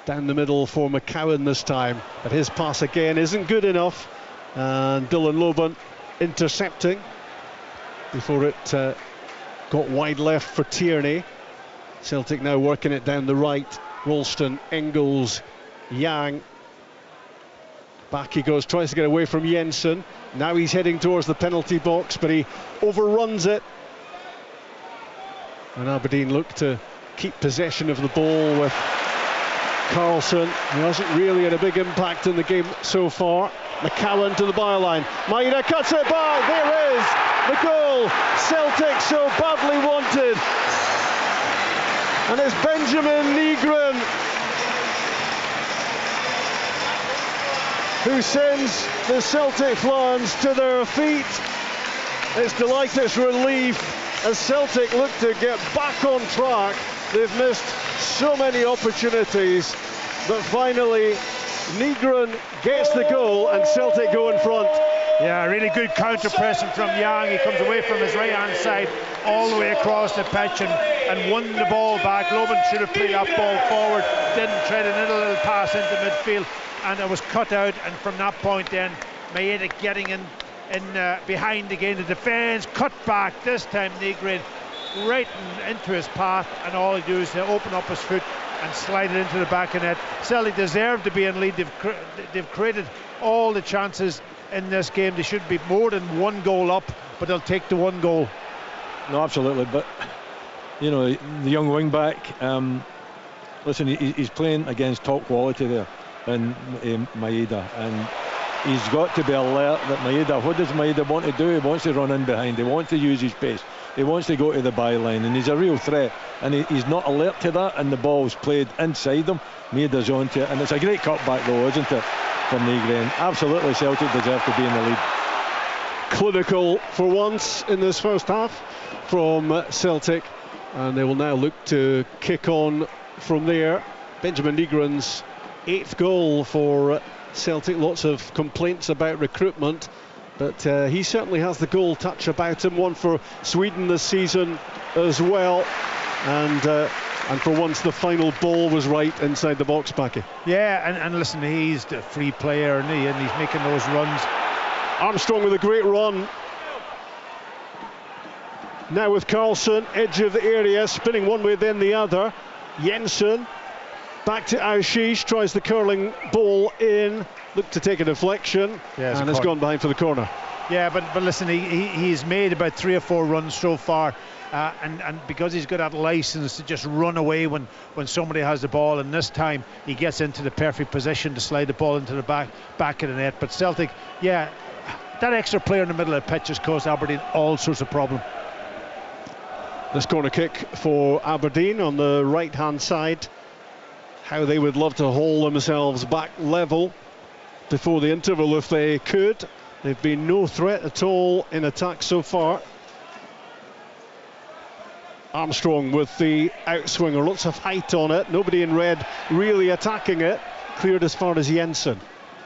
down the middle for McCowan this time, but his pass again isn't good enough, and Dylan Loban intercepting before it got wide left for Tierney. Celtic now working it down the right. Ralston, Engels, Yang. Back he goes, tries to get away from Jensen. Now he's heading towards the penalty box, but he overruns it. And Aberdeen look to keep possession of the ball with Carlson, who hasn't really had a big impact in the game so far. McCowan to the byline. Maeda cuts it back. There is the goal Celtic so badly wanted. And it's Benjamin Negron who sends the Celtic fans to their feet. It's delightful relief as Celtic look to get back on track. They've missed so many opportunities, but finally Negron gets the goal and Celtic go in front.
Yeah, really good counter pressing from Yang. He comes away from his right hand side all the way across the pitch and won the ball back. Loban should have played that ball forward, didn't tread another little pass into midfield, and it was cut out. And from that point then Maeda getting in behind again, the defence cut back. This time Negron right into his path, and all he do is to open up his foot and slide it into the back of net. Celtic deserve to be in lead. They've created all the chances in this game. They should be more than one goal up, but they'll take the one goal.
No, absolutely. But you know, the young wing back. Listen, he's playing against top quality there in Maeda, and he's got to be alert that Maeda, what does Maeda want to do? He wants to run in behind, he wants to use his pace, he wants to go to the byline, and he's a real threat, and he's not alert to that, and the ball's played inside him. Maeda's onto it, and it's a great cutback though, isn't it, from Nygren. Absolutely, Celtic deserve to be in the lead.
Clinical for once in this first half from Celtic, and they will now look to kick on from there. Benjamin Nygren's 8th goal for Celtic. Lots of complaints about recruitment, but he certainly has the goal touch about him. One for Sweden this season as well, and for once the final ball was right inside the box, Packy.
Yeah, and listen, he's the free player, and he's making those runs.
Armstrong with a great run. Now with Carlson, edge of the area, spinning one way then the other. Jensen back to Ashish, tries the curling ball in, looked to take a deflection, and has gone behind for the corner. Yeah,
but listen, he's made about 3 or 4 runs so far, and because he's got that license to just run away when somebody has the ball, and this time he gets into the perfect position to slide the ball into the back of the net. But Celtic, yeah, that extra player in the middle of the pitch has caused Aberdeen all sorts of problems.
This corner kick for Aberdeen on the right hand side. How they would love to haul themselves back level before the interval if they could. They've been no threat at all in attack so far. Armstrong with the outswinger, lots of height on it, nobody in red really attacking it. Cleared as far as Jensen.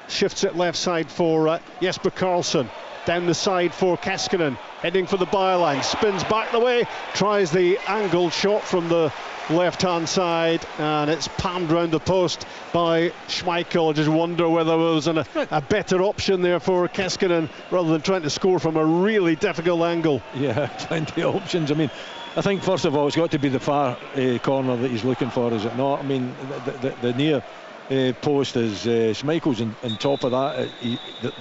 Shifts it left side for Jesper Karlsson. Down the side for Keskinen, heading for the byline, spins back the way, tries the angled shot from the left-hand side, and it's palmed round the post by Schmeichel. I just wonder whether there was a better option there for Keskinen rather than trying to score from a really difficult angle.
Yeah, plenty of options. I mean, I think first of all it's got to be the far corner that he's looking for, is it not? I mean, the near post is Schmeichel's on top of that.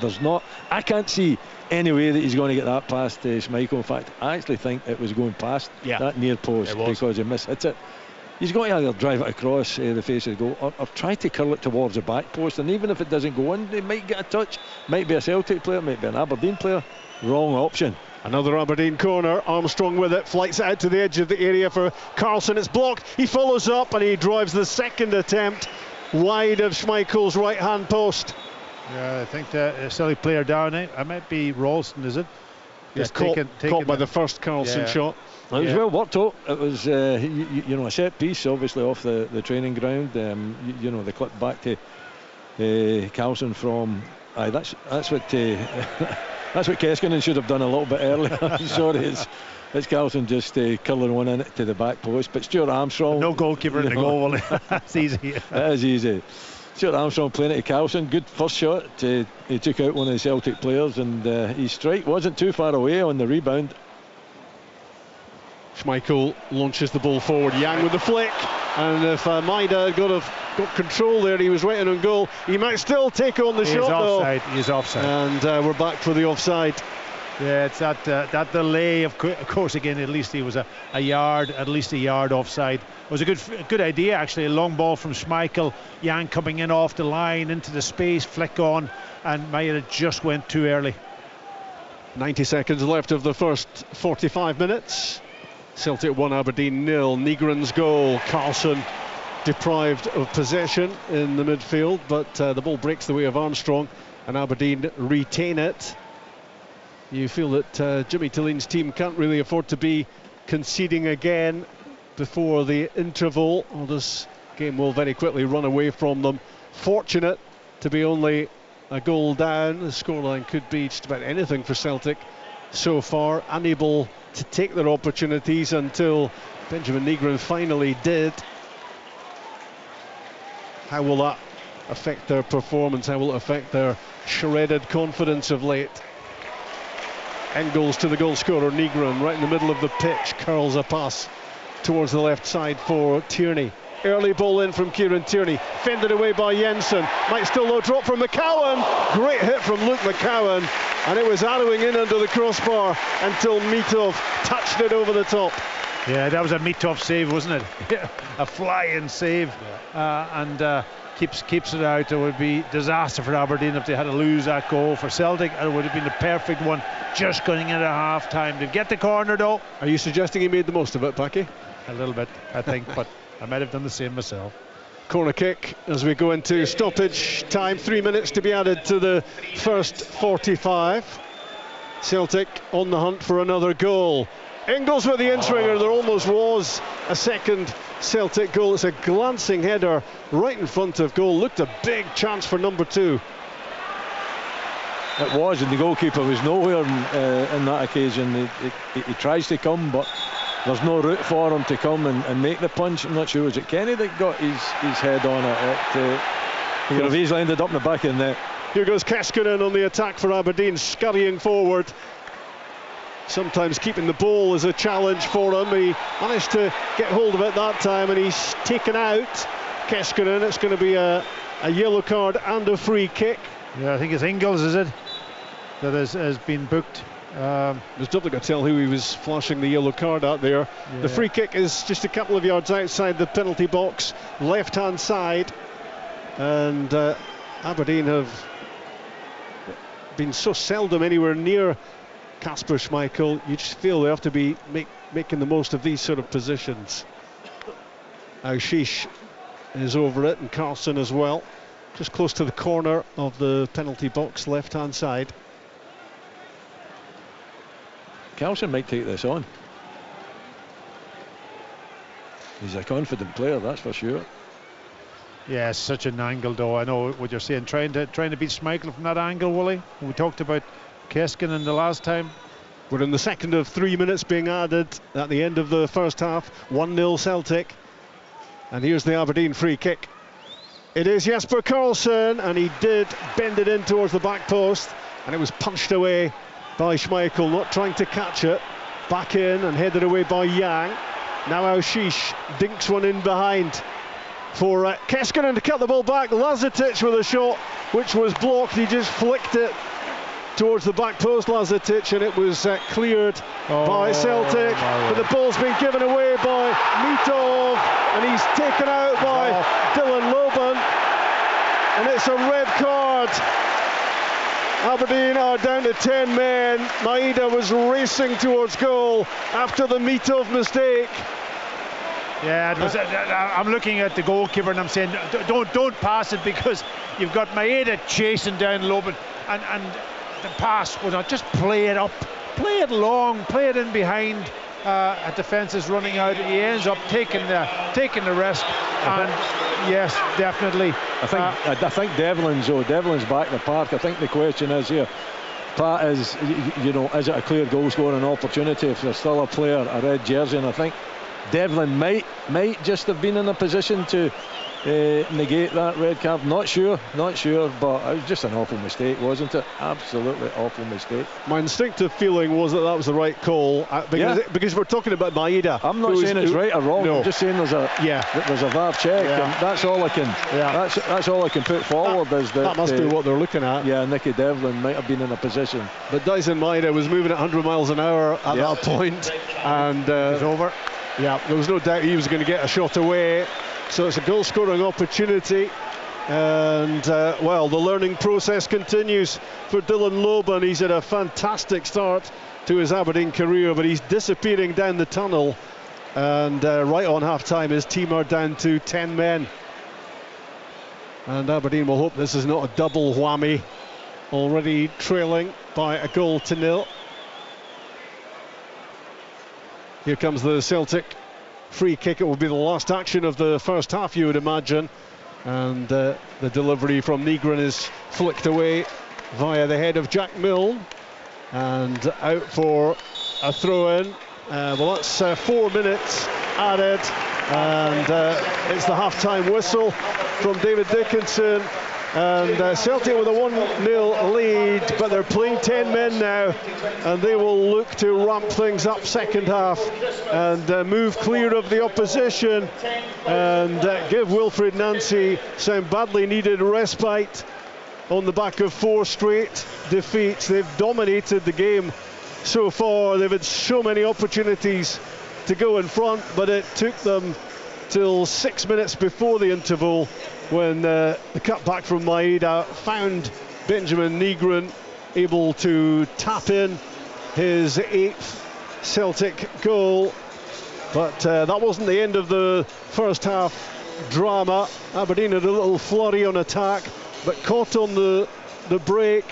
There's not, I can't see any way that he's going to get that past Schmeichel. In fact, I actually think it was going past that near post because he mishit it. He's got to either drive it across the face of the goal or try to curl it towards the back post, and even if it doesn't go in, they might get a touch. Might be a Celtic player, might be an Aberdeen player. Wrong option.
Another Aberdeen corner, Armstrong with it, flights it out to the edge of the area for Karlsson. It's blocked, he follows up and he drives the second attempt wide of Schmeichel's right hand post.
Yeah, I think the Celtic player down, it might be Ralston, is it?
Just caught by the first Karlsson shot.
It was well worked out. It was a set piece, obviously off the training ground. The clip back to Karlsson from. That's what that's what Keskinen should have done a little bit earlier. Sorry, it's Karlsson just curling one in to the back post. But Stuart Armstrong,
no goalkeeper in the goal. That's easy.
That is easy. Stuart Armstrong playing it to Karlsson. Good first shot. He took out one of the Celtic players, and his strike wasn't too far away on the rebound.
Schmeichel launches the ball forward. Yang with the flick, and if Maeda had got control there, he was right on goal. He might still take on the shot though.
He's offside.
And we're back for the offside.
Yeah, it's that delay. Of course, again, at least he was a yard offside. It was a good idea actually. A long ball from Schmeichel. Yang coming in off the line into the space, flick on, and Maeda just went too early.
90 seconds left of the first 45 minutes. Celtic 1, Aberdeen 0. Nygren's goal. Karlsson deprived of possession in the midfield, but the ball breaks the way of Armstrong, and Aberdeen retain it. You feel that Jimmy Tilline's team can't really afford to be conceding again before the interval, or this game will very quickly run away from them. Fortunate to be only a goal down. The scoreline could be just about anything for Celtic so far. Unable to take their opportunities until Benjamin Nygren finally did. How will that affect their performance? How will it affect their shredded confidence of late? Engels to the goal scorer, Nygren, right in the middle of the pitch, curls a pass towards the left side for Tierney. Early ball in from Kieran Tierney, fended away by Jensen. Might still low drop from McCowan. Great hit from Luke McCowan, and it was arrowing in under the crossbar until Mitov touched it over the top.
Yeah, that was a Mitov save, wasn't it? A flying save, and keeps it out. It would be disaster for Aberdeen if they had to lose that goal. For Celtic, it would have been the perfect one, just going into half time. To get the corner though.
Are you suggesting he made the most of it, Packy?
A little bit, I think, but I might have done the same myself.
Corner kick as we go into stoppage time. 3 minutes to be added to the first 45. Celtic on the hunt for another goal. Ingles with the in-swinger. There almost was a second Celtic goal. It's a glancing header right in front of goal. Looked a big chance for number 2.
It was, and the goalkeeper was nowhere in that occasion. He tries to come, but there's no route for him to come and make the punch. I'm not sure, was it Kenny that got his head on it? He could have easily ended up in the back of the net.
Here goes Keskinen on the attack for Aberdeen, scurrying forward. Sometimes keeping the ball is a challenge for him. He managed to get hold of it that time, and he's taken out Keskinen. It's going to be a yellow card and a free kick.
Yeah, I think it's Ingles, is it, that has been booked.
It was difficult to tell who he was flashing the yellow card at there. Yeah. The free kick is just a couple of yards outside the penalty box, left-hand side, and Aberdeen have been so seldom anywhere near Kasper Schmeichel. You just feel they have to be making the most of these sort of positions. Aushish is over it, and Carlson as well, just close to the corner of the penalty box, left-hand side.
Carlson might take this on. He's a confident player, that's for sure.
Yeah, such an angle though. I know what you're saying, trying to beat Schmeichel from that angle, Willie. We talked about Keskinen the last time.
We're in the second of 3 minutes being added at the end of the first half. 1-0 Celtic. And here's the Aberdeen free kick. It is Jesper Karlsson, and he did bend it in towards the back post, and it was punched away by Schmeichel, not trying to catch it. Back in and headed away by Yang. Now Aushish dinks one in behind for Keskinen to cut the ball back. Lazetic with a shot which was blocked. He just flicked it towards the back post, Lazetic, and it was cleared by Celtic. But the ball's been given away by Mitov, and he's taken out by Dylan Loban, and it's a red card. Aberdeen are down to 10 men. Maeda was racing towards goal after the Mitov mistake.
Yeah, it was. I'm looking at the goalkeeper and I'm saying, don't pass it, because you've got Maeda chasing down Loban, and the pass was not, just play it up, play it long, play it in behind. A defence is running out. He ends up taking the risk, and yes, definitely.
I think Devlin's back in the park. I think the question is here, Pat, is it a clear goal scoring opportunity if there's still a player, a red jersey? And I think Devlin might just have been in a position to negate that red card. Not sure, but it was just an awful mistake, wasn't it? Absolutely awful mistake.
My instinctive feeling was that was the right call, because we're talking about Maeda.
I'm not saying it's right or wrong. No. I'm just saying there's a VAR check, and that's all I can. Yeah. That's all I can put forward.
That must be what they're looking at.
Yeah, Nicky Devlin might have been in a position,
but Dyson Maeda was moving at 100 miles an hour at that point, and it was over. Yeah, there was no doubt he was going to get a shot away. So it's a goal scoring opportunity, and the learning process continues for Dylan Loban. He's had a fantastic start to his Aberdeen career, but he's disappearing down the tunnel, and right on half time his team are down to 10 men, and Aberdeen will hope this is not a double whammy, already trailing by a goal to nil. Here comes the Celtic free kick. It will be the last action of the first half, you would imagine, and the delivery from Nygren is flicked away via the head of Jack Milne, and out for a throw-in. That's 4 minutes added, and it's the half-time whistle from David Dickinson. And Celtic with a 1-0 lead, but they're playing 10 men now, and they will look to ramp things up second half and move clear of the opposition and give Wilfred Nancy some badly needed respite on the back of 4 straight defeats. They've dominated the game so far. They've had so many opportunities to go in front, but it took them till 6 minutes before the interval when the cutback from Maeda found Benjamin Nygren, able to tap in his 8th Celtic goal. But that wasn't the end of the first half drama. Aberdeen had a little flurry on attack, but caught on the break.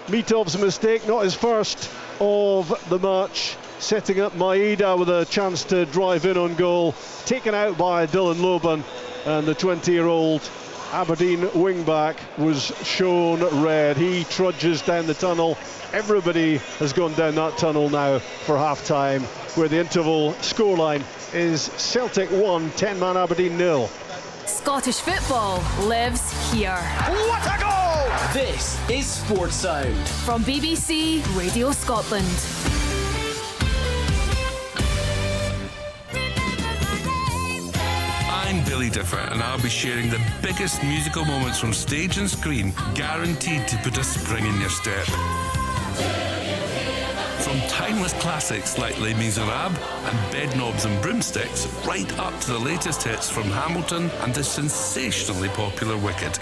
Mitov's mistake, not his first of the match, setting up Maeda with a chance to drive in on goal, taken out by Dylan Loban, and the 20-year-old Aberdeen wing-back was shown red. He trudges down the tunnel. Everybody has gone down that tunnel now for half-time, where the interval scoreline is Celtic 1, 10-man Aberdeen 0.
Scottish football lives here.
What a goal! This is Sports Sound
From BBC Radio Scotland.
I'm Billy Differ, and I'll be sharing the biggest musical moments from stage and screen, guaranteed to put a spring in your step. From timeless classics like Les Miserables and Bedknobs and Broomsticks, right up to the latest hits from Hamilton and the sensationally popular Wicked.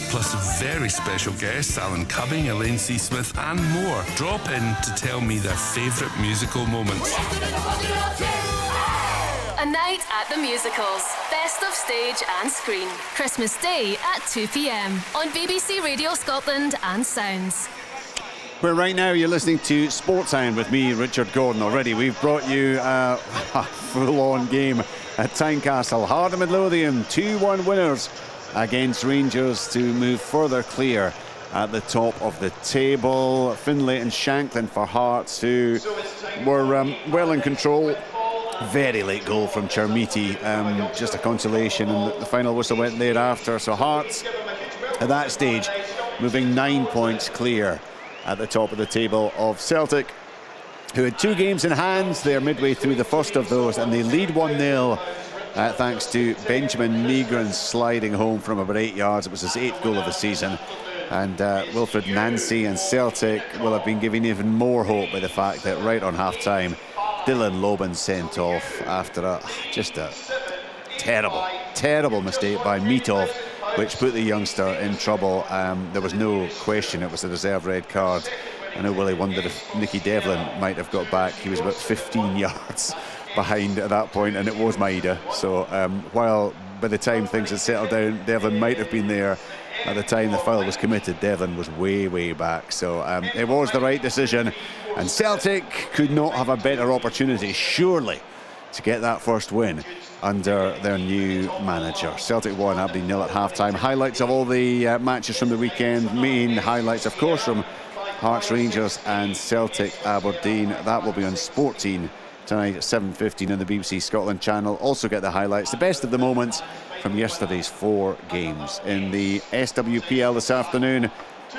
Plus very special guests Alan Cumming, Elaine C. Smith and more drop in to tell me their favourite musical moments.
A night at the musicals. Best of stage and screen. Christmas Day at 2 p.m. on BBC Radio Scotland and Sounds.
Where right now you're listening to Sports Sound with me, Richard Gordon. Already we've brought you a full-on game at Tynecastle. Heart of Midlothian, 2-1 winners against Rangers to move further clear at the top of the table. Finlay and Shanklin for Hearts, who were well in control. Very late goal from Chermiti, just a consolation, and the final whistle went thereafter. So Hearts at that stage moving 9 points clear at the top of the table of Celtic, who had 2 games in hand. They're midway through the first of those, and they lead 1-0 thanks to Benjamin Nygren sliding home from about 8 yards. It was his 8th goal of the season, and Wilfred Nancy and Celtic will have been given even more hope by the fact that right on half-time Dylan Loban sent off after just a terrible mistake by Mitov, which put the youngster in trouble. There was no question it was a deserved red card. I know Willie wondered if Nicky Devlin might have got back. He was about 15 yards behind at that point, and it was Maeda. So while by the time things had settled down, Devlin might have been there, at the time the foul was committed, Devlin was way back. So it was the right decision, and Celtic could not have a better opportunity, surely, to get that first win under their new manager. Celtic 1, Aberdeen 0 at half-time. Highlights of all the matches from the weekend. Main highlights, of course, from Hearts Rangers and Celtic Aberdeen. That will be on Sporteen tonight at 7:15 on the BBC Scotland channel. Also get the highlights, the best of the moments from yesterday's 4 games. In the SWPL this afternoon,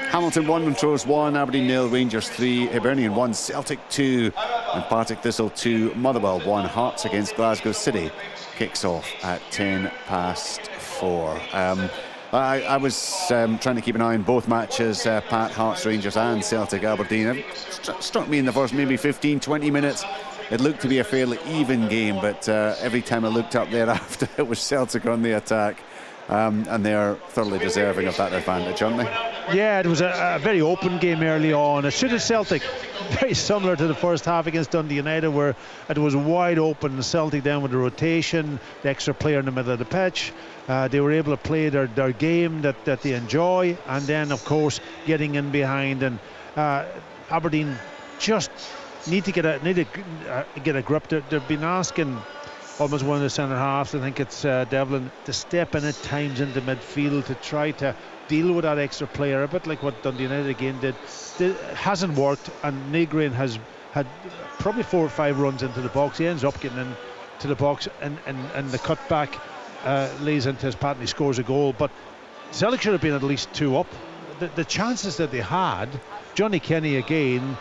Hamilton 1, Montrose 1, Aberdeen 0, Rangers 3, Hibernian 1, Celtic 2, and Partick Thistle 2, Motherwell 1. Hearts against Glasgow City kicks off at 4:10. I was trying to keep an eye on both matches, Pat, Hearts Rangers and Celtic Aberdeen. It struck me in the first maybe 15-20 minutes it looked to be a fairly even game, but every time I looked up thereafter it was Celtic on the attack, and they're thoroughly deserving of that advantage, aren't they?
Yeah, it was a very open game early on. It suited Celtic, very similar to the first half against Dundee United, where it was wide open. Celtic down with the rotation, the extra player in the middle of the pitch. They were able to play their game that they enjoy, and then of course getting in behind, and Aberdeen just need to get a grip. They've been asking almost one of the centre halves, I think it's Devlin, to step in at times into midfield to try to deal with that extra player, a bit like what Dundee United again did. It hasn't worked, and Nygren has had probably 4 or 5 runs into the box. He ends up getting into the box, and the cutback lays into his pattern. He scores a goal, but Celtic should have been at least 2 up. The chances that they had, Johnny Kenny again,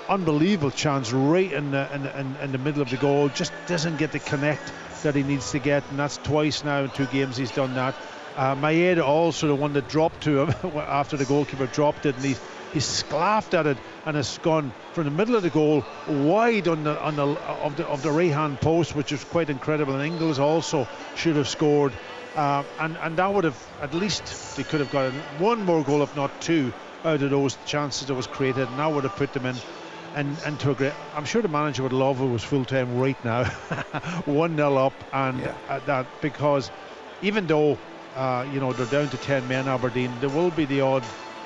unbelievable chance right in the middle of the goal, just doesn't get the connect that he needs to get, and that's twice now in 2 games he's done that. Maeda also the one that dropped to him after the goalkeeper dropped it, and he sclaffed at it and has gone from the middle of the goal wide of the right hand post, which is quite incredible. And Ingles also should have scored, and that would have, at least they could have gotten 1 more goal, if not 2, out of those chances that was created, and that would have put them into a great. I'm sure the manager would love it was full time right now. 1-0 up, and that, because even though they're down to 10 men, Aberdeen, there will be the odd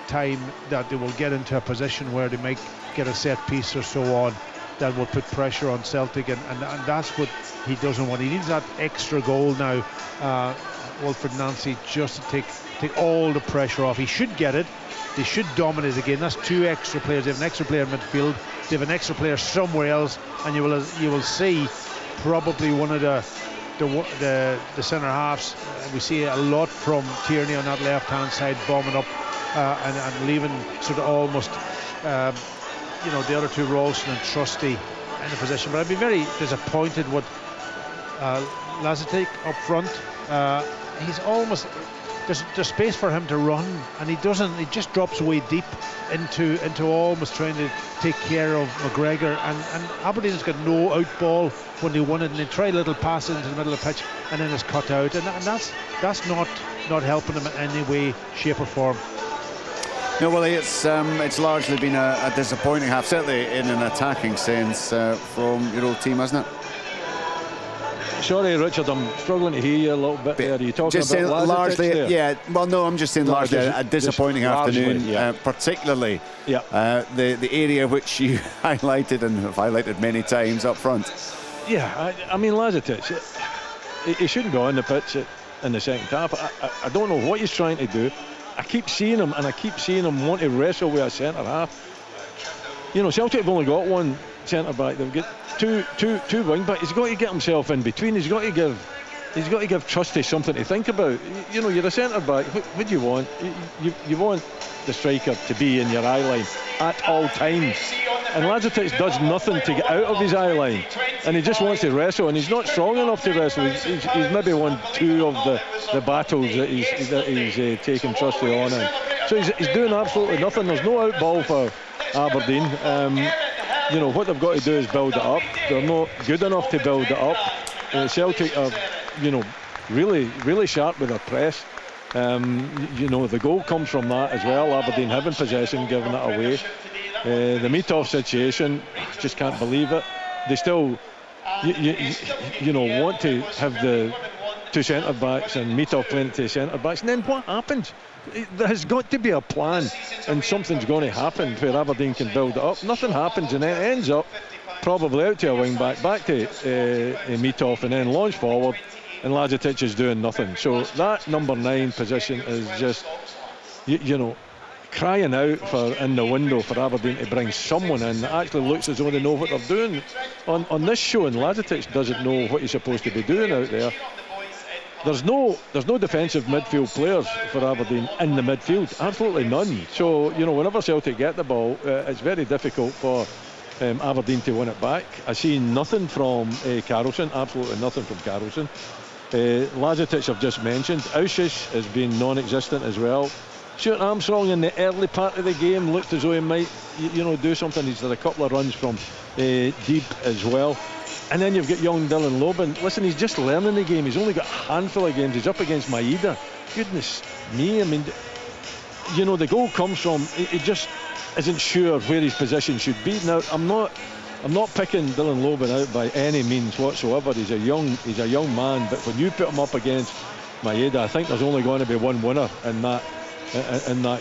time that they will get into a position where they might get a set piece or so on that will put pressure on Celtic, and that's what he doesn't want. He needs that extra goal now, Wilfred Nancy, just to take all the pressure off. He should get it. They should dominate again. That's 2 extra players. They have an extra player in midfield. They have an extra player somewhere else, and you will see probably one of the centre halves. We see a lot from Tierney on that left hand side, bombing up and leaving sort of almost the other 2, Ralston and Trusty, in the position. But I'd be very disappointed with Lazetic up front. He's almost, there's space for him to run, and he doesn't. He just drops away deep into almost trying to take care of McGregor, and Aberdeen's got no out ball when they won it, and they try little passes into the middle of the pitch, and then it's cut out, and that's not helping them in any way, shape or form.
No, Willie, it's largely been a disappointing half, certainly in an attacking sense, from your old team, hasn't it?
Sorry, Richard, I'm struggling to hear you a little bit there. Are you talking
just
about
largely
there?
Yeah, well, no, I'm just saying largely a disappointing afternoon,
largely,
particularly the area which you highlighted and have highlighted many times up front.
Yeah, I mean, Lazetic, he shouldn't go on the pitch in the second half. I don't know what he's trying to do. I keep seeing him want to wrestle with a centre half. Celtic have only got 1 centre back. They've got two wing backs. He's got to get himself in between. He's got to give Trusty something to think about. You're a centre back. What do you want? You want the striker to be in your eye line at all times. And Lazetic does nothing to get out of his eye line, and he just wants to wrestle, and he's not strong enough to wrestle. He's maybe won 2 of the battles that he's taken Trusty on in. So he's doing absolutely nothing. There's no out ball for Aberdeen. What they've got to do is build it up. They're not good enough to build it up. Celtic are, really, really sharp with their press. The goal comes from that as well. Aberdeen having possession, giving it away. The Mitov situation, just can't believe it. They still, want to have the 2 centre backs and Mitov playing to centre backs, and then what happens? There has got to be a plan, and something's going to happen where Aberdeen can build it up. Nothing happens, and then it ends up probably out to a wing back to Mitov, and then launch forward, and Lazetic is doing nothing. So that number 9 position is just, crying out for in the window for Aberdeen to bring someone in that actually looks as though they know what they're doing. On this show, and Lazetic doesn't know what he's supposed to be doing out there. There's no defensive midfield players for Aberdeen in the midfield, absolutely none. So whenever Celtic get the ball, it's very difficult for Aberdeen to win it back. I see nothing from Carlson, absolutely nothing from Carlson. Lazetic I've just mentioned. Auschwitz has been non-existent as well. Stuart Armstrong in the early part of the game looked as though he might do something. He's had a couple of runs from deep as well. And then you've got young Dylan Lobin. Listen, he's just learning the game. He's only got a handful of games. He's up against Maeda. Goodness me, I mean, the goal comes from, he just isn't sure where his position should be. Now, I'm not picking Dylan Lobin out by any means whatsoever. He's a young man, but when you put him up against Maeda, I think there's only going to be one winner in that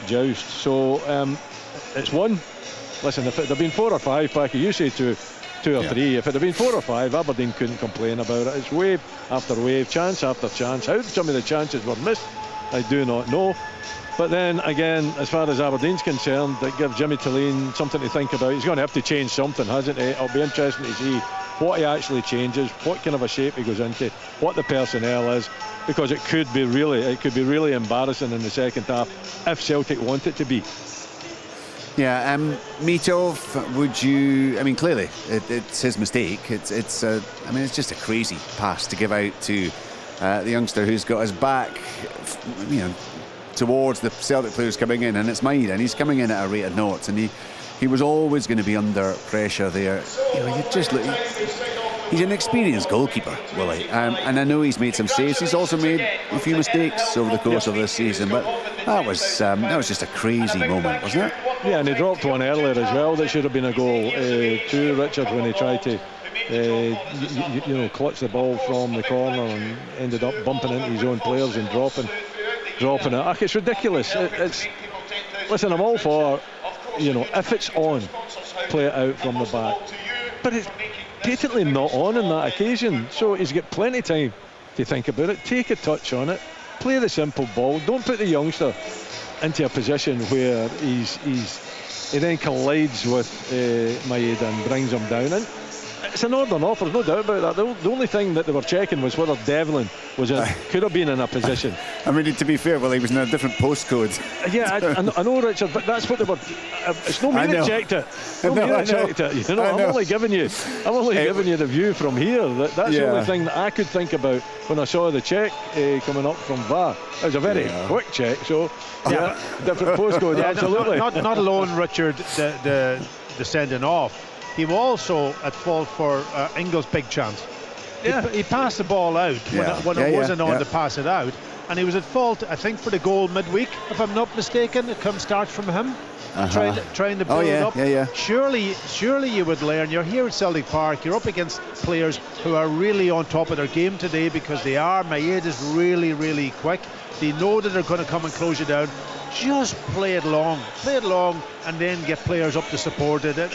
joust. So it's 1. Listen, if it had been 4 or 5, Packy, you say 2 or 3. If it had been 4 or 5, Aberdeen couldn't complain about it. It's wave after wave, chance after chance. How some of the chances were missed, I do not know. But then again, as far as Aberdeen's concerned, that gives Jimmy Tulane something to think about. He's going to have to change something, hasn't he? It'll be interesting to see what he actually changes, what kind of a shape he goes into, what the personnel is, because it could be really embarrassing in the second half if Celtic want it to be.
Yeah, Mitov, would you? I mean, clearly it's his mistake. It's just a crazy pass to give out to the youngster who's got his back, towards the Celtic players coming in, and it's Maida, and he's coming in at a rate of knots, and he was always going to be under pressure there. You just look. He's an experienced goalkeeper, Willie, and I know he's made some saves. He's also made a few mistakes over the course of this season, but that was just a crazy moment, wasn't it?
Yeah, and he dropped one earlier as well that should have been a goal to Richard when he tried to clutch the ball from the corner and ended up bumping into his own players and dropping it. It's ridiculous. Listen, I'm all for, if it's on, play it out from the back, but it's patently not on that occasion, so he's got plenty of time to think about it. Take a touch on it, play the simple ball, don't put the youngster into a position where he then collides with Maeda and brings him down. And it's an order and offer, no doubt about that. The only thing that they were checking was whether Devlin could have been in a position.
I mean, to be fair, well, he was in a different postcode.
Yeah, I know, Richard, but that's what they were. It's no me that checked it. Checked it. I'm only giving you the view from here. That's the only thing that I could think about when I saw the check coming up from VAR. It was a very quick check, so different postcode. Yeah, absolutely.
Not alone, Richard, the sending off. He was also at fault for Ingles' big chance.
Yeah.
He passed the ball out when it wasn't on to pass it out, and he was at fault, I think, for the goal midweek, if I'm not mistaken. It starts from him, trying to build up. Surely you would learn. You're here at Celtic Park. You're up against players who are really on top of their game today, because they are. Maeda's really, really quick. They know that they're going to come and close you down. Just play it long, and then get players up to support it. And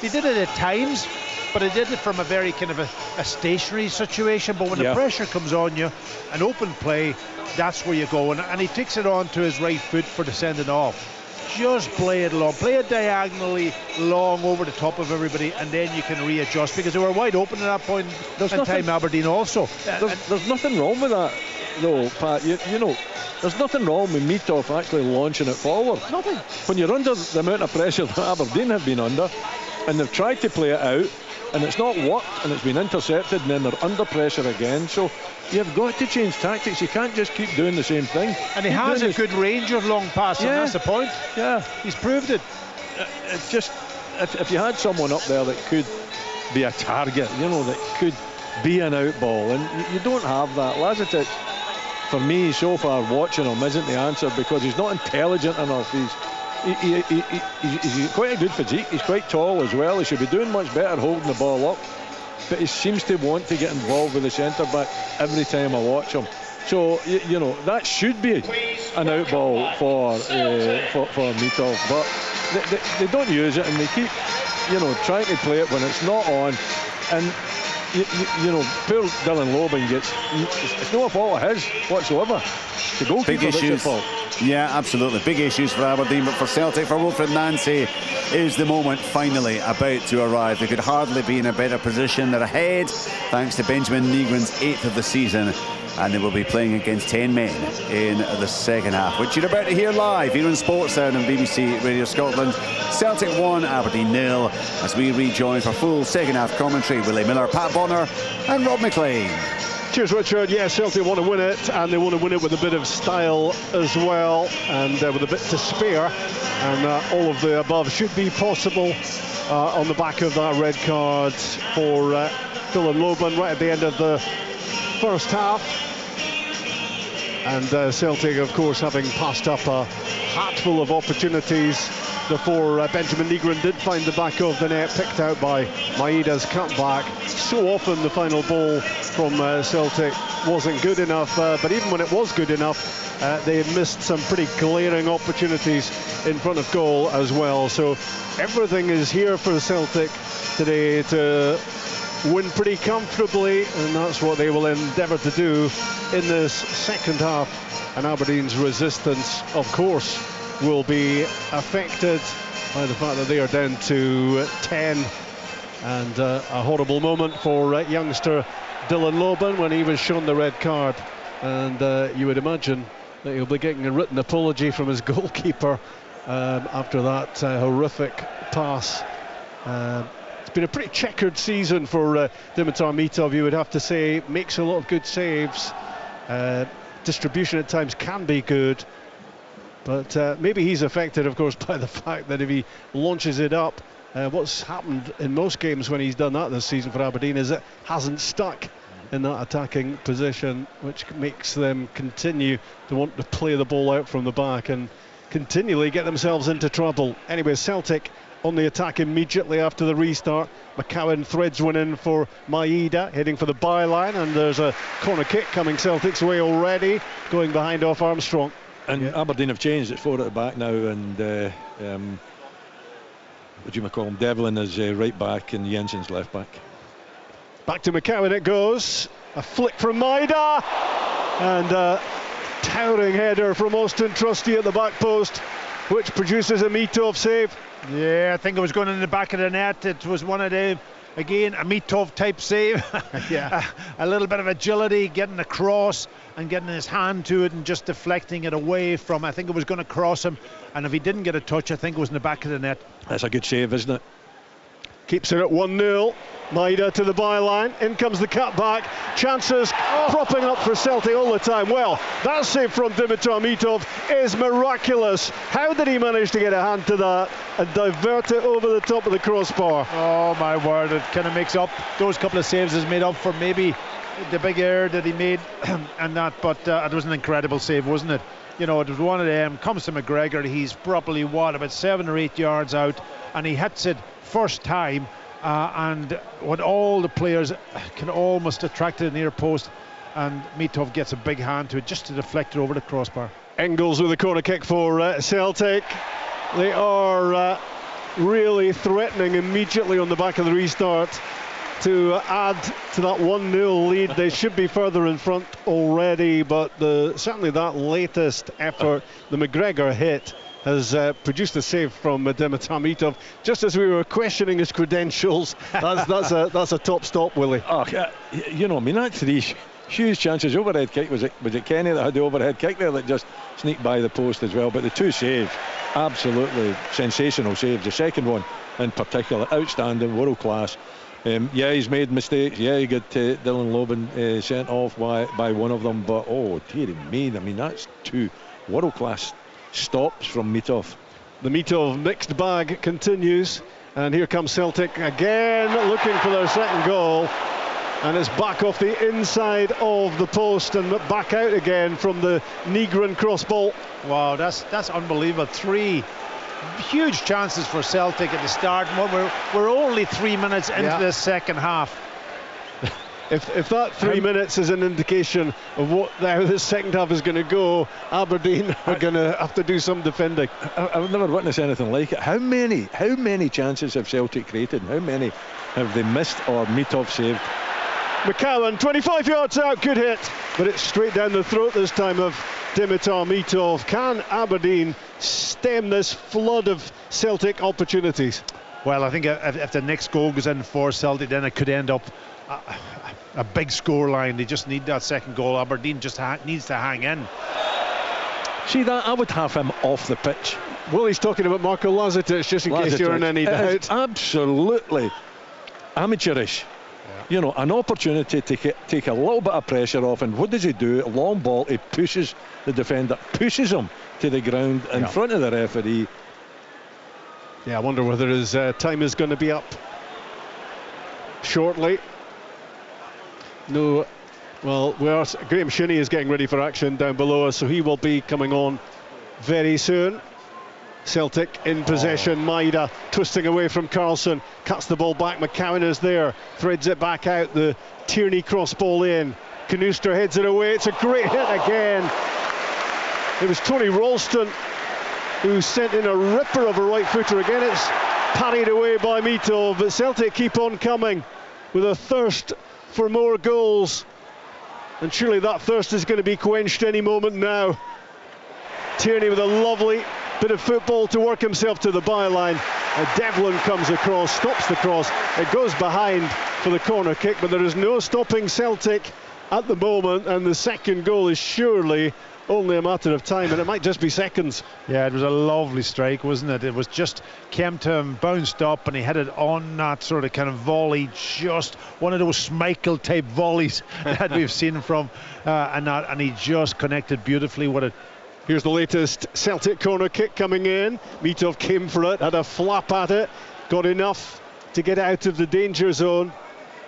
they did it at times, but they did it from a very kind of a stationary situation. But when the pressure comes on you, an open play, that's where you go. And he takes it on to his right foot for the sending off. Just play it long, play it diagonally long over the top of everybody, and then you can readjust, because they were wide open at that point in time, Aberdeen also.
There's nothing wrong with that, though, Pat. There's nothing wrong with Mitov actually launching it forward.
Nothing.
When you're under the amount of pressure that Aberdeen have been under, and they've tried to play it out, and it's not worked, and it's been intercepted, and then they're under pressure again. So you've got to change tactics. You can't just keep doing the same thing.
And he has a good range of long passing. That's the point.
Yeah,
he's proved it.
It's just if you had someone up there that could be a target, that could be an out ball, and you don't have that. Lazetic, for me, so far, watching him isn't the answer, because he's not intelligent enough. He's quite a good physique. He's quite tall as well. He should be doing much better holding the ball up, but he seems to want to get involved with the centre back every time I watch him. So that should be an out ball for Mitov, but they don't use it, and they keep trying to play it when it's not on. And poor Dylan Lobban it's no fault of his whatsoever. The goalkeeper,
big issues.
Fault.
Yeah, absolutely. Big issues for Aberdeen, but for Celtic, for Wilfred Nancy, is the moment finally about to arrive. They could hardly be in a better position. They're ahead thanks to Benjamin Nygren's 8th of the season, and they will be playing against 10 men in the second half, which you're about to hear live here on Sportsound on BBC Radio Scotland. Celtic 1, Aberdeen 0, as we rejoin for full second half commentary. Willie Miller, Pat Bonner and Rob McLean.
Cheers, Richard. Yeah, Celtic want to win it, and they want to win it with a bit of style as well, and with a bit to spare, and all of the above should be possible on the back of that red card for Dylan Lobban right at the end of the first half. And Celtic, of course, having passed up a hatful of opportunities before Benjamin Nygren did find the back of the net, picked out by Maeda's cutback. So often the final ball from Celtic wasn't good enough, but even when it was good enough, they missed some pretty glaring opportunities in front of goal as well. So everything is here for Celtic today to win pretty comfortably, and that's what they will endeavour to do in this second half. And Aberdeen's resistance, of course, will be affected by the fact that they are down to 10 And a horrible moment for youngster Dylan Loban when he was shown the red card. And you would imagine that he'll be getting a written apology from his goalkeeper after that horrific pass. It's been a pretty checkered season for Dimitar Mitov, you would have to say. Makes a lot of good saves. Distribution at times can be good. But maybe he's affected, of course, by the fact that if he launches it up, what's happened in most games when he's done that this season for Aberdeen is it hasn't stuck in that attacking position, which makes them continue to want to play the ball out from the back and continually get themselves into trouble. Anyway, Celtic on the attack immediately after the restart. McCowan threads one in for Maeda, heading for the byline, and there's a corner kick coming Celtic's way already, going behind off Armstrong.
And Aberdeen have changed. It's 4 at the back now, and what do you call him? Devlin is right back and Jensen's left back.
Back to McCowan it goes. A flick from Maeda, and a towering header from Austin Trusty at the back post, which produces a Mitov save.
Yeah, I think it was going in the back of the net. It was one of them, again, a Mitov type save.
Yeah.
A little bit of agility, getting across and getting his hand to it and just deflecting it away from, I think it was going to cross him, and if he didn't get a touch, I think it was in the back of the net.
That's a good save, isn't it?
Keeps it at 1-0. Maeda to the byline. In comes the cutback. Chances cropping up for Celtic all the time. Well, that save from Dimitar Mitov is miraculous. How did he manage to get a hand to that and divert it over the top of the crossbar?
Oh my word, it kind of makes up, those couple of saves has made up for maybe the big error that he made and that, but it was an incredible save, wasn't it? You know, it was one of them, comes to McGregor, he's probably, about 7 or 8 yards out, and he hits it first time, and what all the players can almost attract to the near post, and Mitov gets a big hand to it just to deflect it over the crossbar.
Engels with a corner kick for Celtic. They are really threatening immediately on the back of the restart to add to that 1-0 lead. They should be further in front already, but certainly that latest effort, the McGregor hit, has produced a save from Dimitar Mitov. Just as we were questioning his credentials, that's a top stop, Willie.
Oh, you know, I mean, that's 3 huge chances. Overhead kick, was it Kenny that had the overhead kick there that just sneaked by the post as well? But the 2 saves, absolutely sensational saves. The second one in particular, outstanding, world class. Yeah, he's made mistakes. Yeah, he got Dylan Loban sent off by one of them. But oh, dearie me, I mean, that's 2 world class stops from Mitov.
The Mitov mixed bag continues, and here comes Celtic again, looking for their second goal, and it's back off the inside of the post and back out again from the Nygren cross ball.
Wow, that's unbelievable. 3 huge chances for Celtic at the start. We're only 3 minutes into the second half.
If that 3 minutes is an indication of how this second half is going to go, Aberdeen are going to have to do some defending.
I've never witnessed anything like it. How many chances have Celtic created? How many have they missed or Mitov saved?
McCowan, 25 yards out, good hit, but it's straight down the throat this time of Dimitar Mitov. Can Aberdeen stem this flood of Celtic opportunities?
Well, I think if the next goal goes in for Celtic, then it could end up a big score line. They just need that second goal. Aberdeen just needs to hang in.
See that? I would have him off the pitch.
Willie's talking about Marko Lazetic, just in case you're in any doubt.
Absolutely amateurish. You know, an opportunity to take a little bit of pressure off, and what does he do? A long ball, he pushes the defender, pushes him to the ground in front of the referee.
Yeah, I wonder whether his time is going to be up shortly. No, well, Graham Shinney is getting ready for action down below us, so he will be coming on very soon. Celtic in possession. Maeda twisting away from Carlson, cuts the ball back. McCowan is there, threads it back out. The Tierney cross ball in. Canuster heads it away. It's a great hit again. It was Tony Ralston who sent in a ripper of a right footer. Again, it's parried away by Mitov, but Celtic keep on coming with a thirst for more goals, and surely that thirst is going to be quenched any moment now. Tierney with a lovely bit of football to work himself to the byline. Devlin comes across, stops the cross. It goes behind for the corner kick, but there is no stopping Celtic at the moment, and the second goal is surely only a matter of time, and it might just be seconds.
Yeah, it was a lovely strike, wasn't it? It was just came to him, bounced up, and he hit it on that sort of kind of volley, just one of those Schmeichel type volleys that we've seen from, and he just connected beautifully with it.
Here's the latest Celtic corner kick coming in. Mitov came for it, had a flap at it, got enough to get out of the danger zone,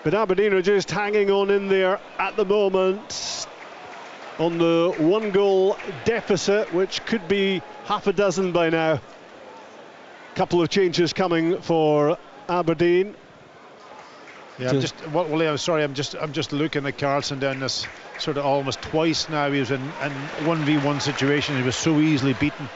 but Aberdeen are just hanging on in there at the moment on the 1-goal deficit, which could be half a dozen by now. Couple of changes coming for Aberdeen.
Yeah, I'm just looking at Carlson down this sort of almost twice now. He was in 1v1 situation. He was so easily beaten.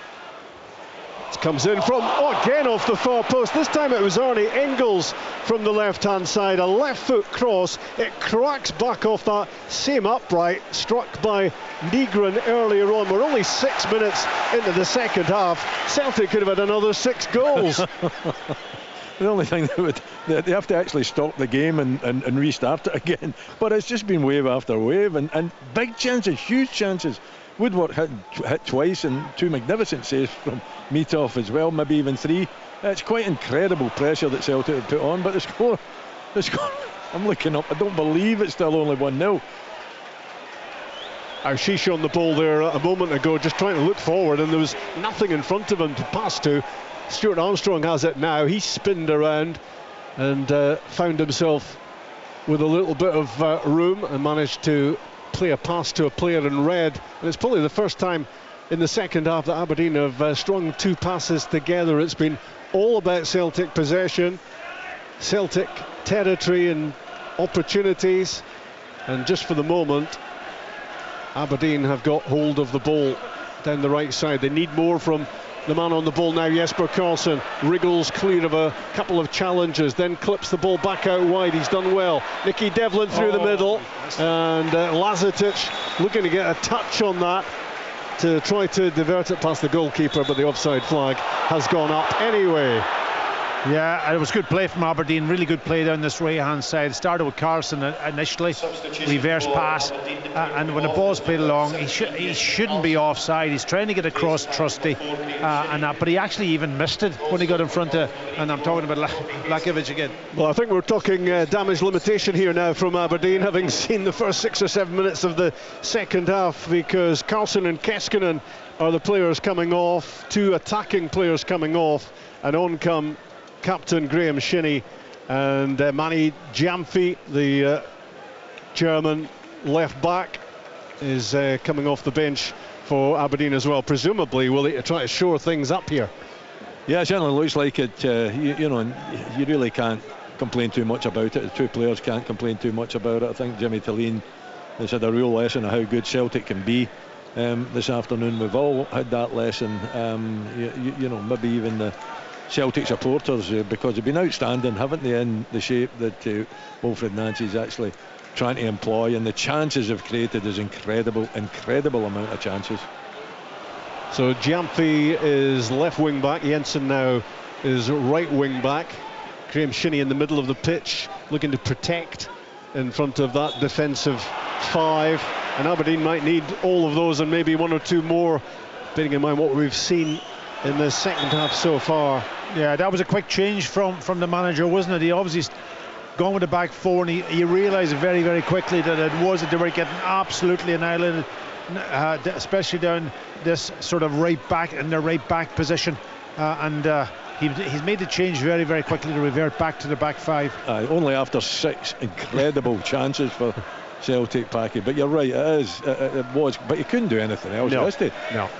It comes in from, again off the far post. This time it was Arnie Engels from the left-hand side. A left foot cross. It cracks back off that same upright, struck by Nygren earlier on. We're only 6 minutes into the second half. Celtic could have had another 6 goals.
The only thing they have to actually stop the game and restart it again. But it's just been wave after wave, and big chances, huge chances. Woodward hit twice, and 2 magnificent saves from Mitov as well, maybe even 3. It's quite incredible pressure that Celtic have put on, but the score, I'm looking up, I don't believe it's still only 1-0.
Arshish on the ball there a moment ago, just trying to look forward, and there was nothing in front of him to pass to. Stuart Armstrong has it now. He spinned around and found himself with a little bit of room and managed to play a pass to a player in red. And it's probably the first time in the second half that Aberdeen have strung 2 passes together. It's been all about Celtic possession, Celtic territory and opportunities, and just for the moment Aberdeen have got hold of the ball down the right side. They need more from the man on the ball now. Jesper Karlsson wriggles clear of a couple of challenges, then clips the ball back out wide. He's done well. Nicky Devlin through the middle, and Lazetic looking to get a touch on that to try to divert it past the goalkeeper, but the offside flag has gone up anyway.
Yeah, it was good play from Aberdeen, really good play down this right hand side. Started with Carlson initially, reverse pass, and when the ball's played along, he shouldn't be offside. He's trying to get across Trusty, but he actually even missed it when he got in front of, and I'm talking about Lakovic again.
Well, I think we're talking damage limitation here now from Aberdeen, having seen the first 6 or 7 minutes of the second half, because Carlson and Keskinen are the players coming off, 2 attacking players coming off, and on come captain Graham Shinnie and Manny Gyamfi, the German left back, is coming off the bench for Aberdeen as well. Presumably will he try to shore things up here?
Yeah, it certainly looks like it. You know, you really can't complain too much about it. The 2 players can't complain too much about it. I think Jimmy Tillene has had a real lesson of how good Celtic can be this afternoon. We've all had that lesson. You know, maybe even the Celtic supporters, because they've been outstanding, haven't they, in the shape that Wilfred Nancy's actually trying to employ, and the chances they've created is incredible amount of chances.
So Gyamfi is left wing back, Jensen now is right wing back, Graham Shinnie in the middle of the pitch looking to protect in front of that defensive 5, and Aberdeen might need all of those and maybe 1 or 2 more, bearing in mind what we've seen in the second half so far.
Yeah, that was a quick change from the manager, wasn't it? He obviously gone with the back 4, and he realised very, very quickly that that they were getting absolutely annihilated, especially down this sort of right back, in their right back position, he's made the change very, very quickly to revert back to the back 5.
Only after 6 incredible chances for Celtic, Packy, but you're right, it was, but he couldn't do anything else.
No.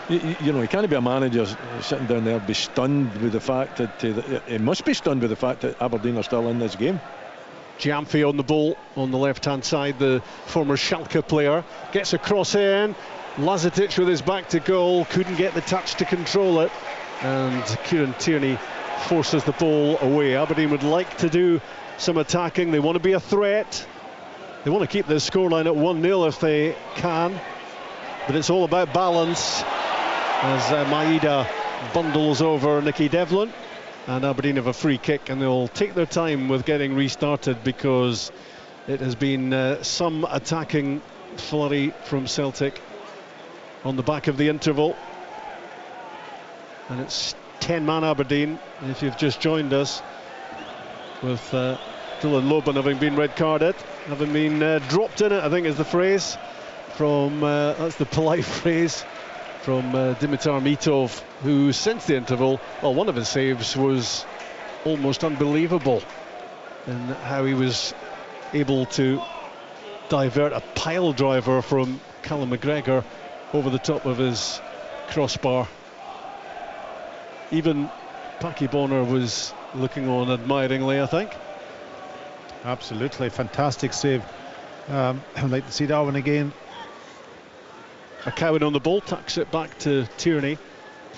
You know, he can't be a manager sitting down there, be stunned with the fact that he must be stunned with the fact that Aberdeen are still in this game.
Gyamfi on the ball on the left hand side, the former Schalke player, gets a cross in. Lazetic with his back to goal, couldn't get the touch to control it, and Kieran Tierney forces the ball away. Aberdeen would like to do some attacking, they want to be a threat. They want to keep this scoreline at 1-0 if they can, but it's all about balance as Maeda bundles over Nicky Devlin, and Aberdeen have a free kick, and they'll take their time with getting restarted because it has been some attacking flurry from Celtic on the back of the interval. And it's 10-man Aberdeen, if you've just joined us, with Dylan Loban having been red carded, having been dropped in it, I think is the phrase from that's the polite phrase from Dimitar Mitov, who since the interval, well, one of his saves was almost unbelievable in how he was able to divert a pile driver from Callum McGregor over the top of his crossbar. Even Packy Bonner was looking on admiringly, I think.
Absolutely, fantastic save. I'd like to see that one again.
McCowan on the ball, tucks it back to Tierney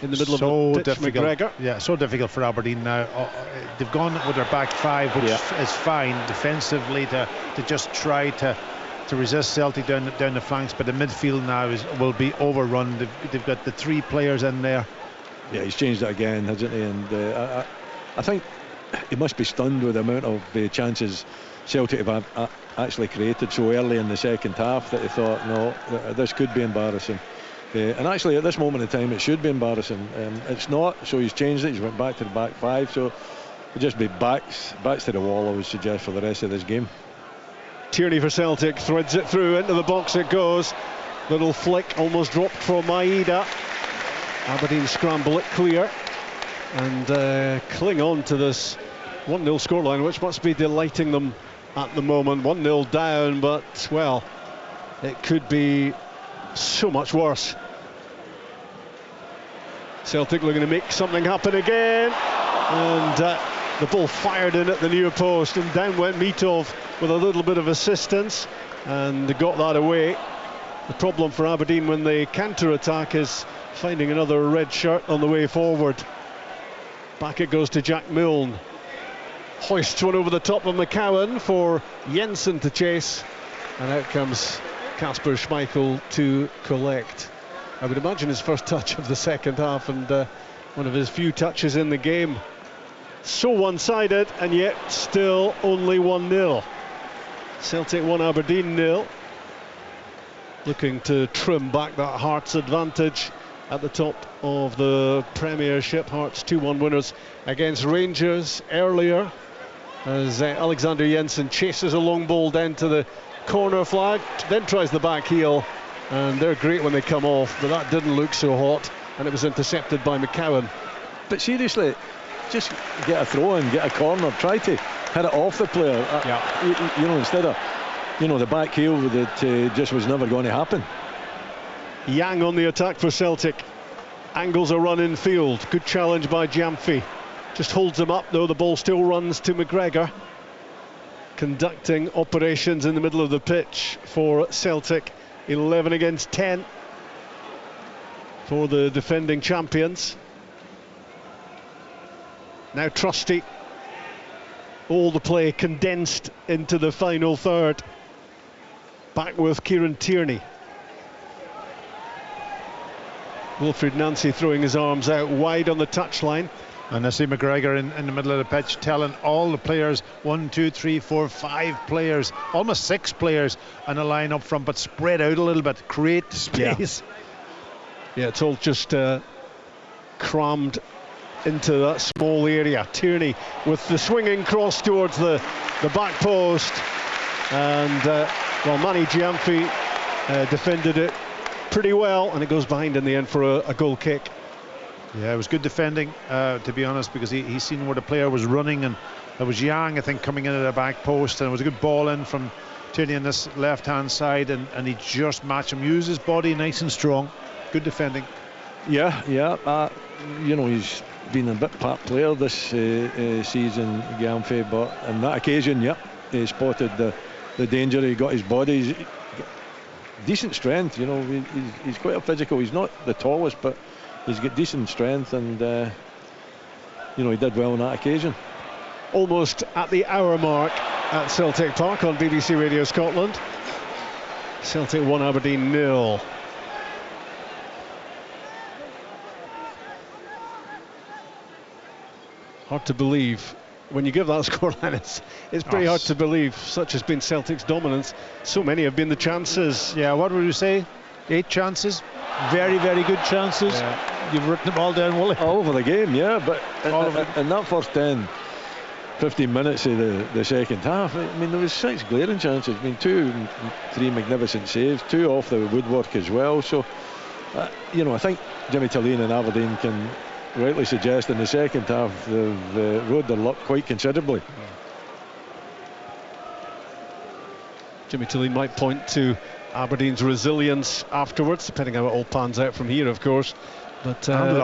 in the middle of the pitch. McGregor.
Yeah, so difficult for Aberdeen now. They've gone with their back five, which is fine defensively to just try to resist Celtic down the flanks, but the midfield now will be overrun. They've got the 3 players in there.
Yeah, he's changed it again, hasn't he? And I think he must be stunned with the amount of chances Celtic have actually created so early in the second half that he thought, no, this could be embarrassing. And actually at this moment in time it should be embarrassing. It's not, so he's changed it. He's went back to the back five, so it'll just be backs to the wall, I would suggest, for the rest of this game.
Tierney for Celtic threads it through, into the box it goes. Little flick, almost dropped from Maeda. Aberdeen scramble it clear and cling on to this 1-0 scoreline, which must be delighting them at the moment. 1-0 down, but well, it could be so much worse. Celtic looking to make something happen again, and the ball fired in at the near post, and down went Mitov with a little bit of assistance, and they got that away. The problem for Aberdeen when they counter-attack is finding another red shirt on the way forward. Back it goes to Jack Milne. Hoists one over the top of McCowan for Jensen to chase, and out comes Kasper Schmeichel to collect. I would imagine his first touch of the second half, and one of his few touches in the game. So one-sided, and yet still only 1-0. Celtic 1, Aberdeen 0. Looking to trim back that Hearts advantage at the top of the Premiership. Hearts 2-1 winners against Rangers earlier, as Alexander Jensen chases a long ball down to the corner flag, then tries the back heel, and they're great when they come off, but that didn't look so hot, and it was intercepted by McCowan.
But seriously, just get a throw in, get a corner, try to hit it off the player. You know, instead of the back heel that just was never going to happen.
Yang on the attack for Celtic, angles a run in field, good challenge by Gyamfi, just holds him up though. The ball still runs to McGregor, conducting operations in the middle of the pitch for Celtic. 11 against 10 for the defending champions. Now Trusty, all the play condensed into the final third. Back with Kieran Tierney. Wilfried Nancy throwing his arms out wide on the touchline.
And I see McGregor in the middle of the pitch telling all the players, 1, 2, 3, 4, 5 players, almost 6 players on a line up front, but spread out a little bit, create space.
Yeah, it's all just crammed into that small area. Tierney with the swinging cross towards the back post, and well, Manny Gyamfi defended it pretty well, and it goes behind in the end for a goal kick.
Yeah, it was good defending, to be honest, because he seen where the player was running, and there was Yang, I think, coming into the back post, and it was a good ball in from Tierney on this left-hand side, and he just matched him, used his body nice and strong. Good defending.
Yeah. He's been a bit part player this season, Gyamfi, but on that occasion, he spotted the danger. He got his body, decent strength. He's quite a physical. He's not the tallest, but he's got decent strength, and he did well on that occasion.
Almost at the hour mark at Celtic Park on BBC Radio Scotland. Celtic 1, Aberdeen 0. Hard to believe. When you give that scoreline, it's pretty hard to believe. Such has been Celtic's dominance. So many have been the chances.
Yeah, what would you say? 8 chances? Very, very good chances. Yeah. You've written them all down, Wooly.
All over the game, yeah. But in that first 10, 15 minutes of the second half, I mean, there was 6 glaring chances. I mean, 2 and 3 magnificent saves, 2 off the woodwork as well. So, you know, I think Jimmy Tillane and Aberdeen can rightly suggest in the second half they've rode their luck quite considerably.
Jimmy Tillane might point to Aberdeen's resilience afterwards, depending on how it all pans out from here, of course. But
and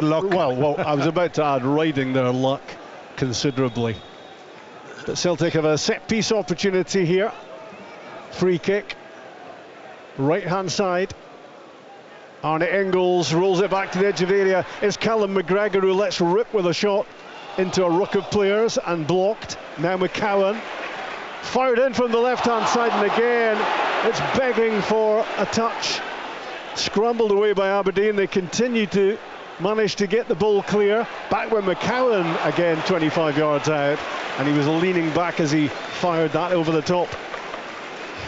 luck.
Well, I was about to add riding their luck considerably. But Celtic have a set-piece opportunity here. Free kick, right-hand side. Arne Engels rolls it back to the edge of the area. It's Callum McGregor who lets rip with a shot into a ruck of players and blocked. Now McCowan fired in from the left-hand side, and again it's begging for a touch. Scrambled away by Aberdeen. They continue to manage to get the ball clear. Back with McCowan again, 25 yards out, and he was leaning back as he fired that over the top.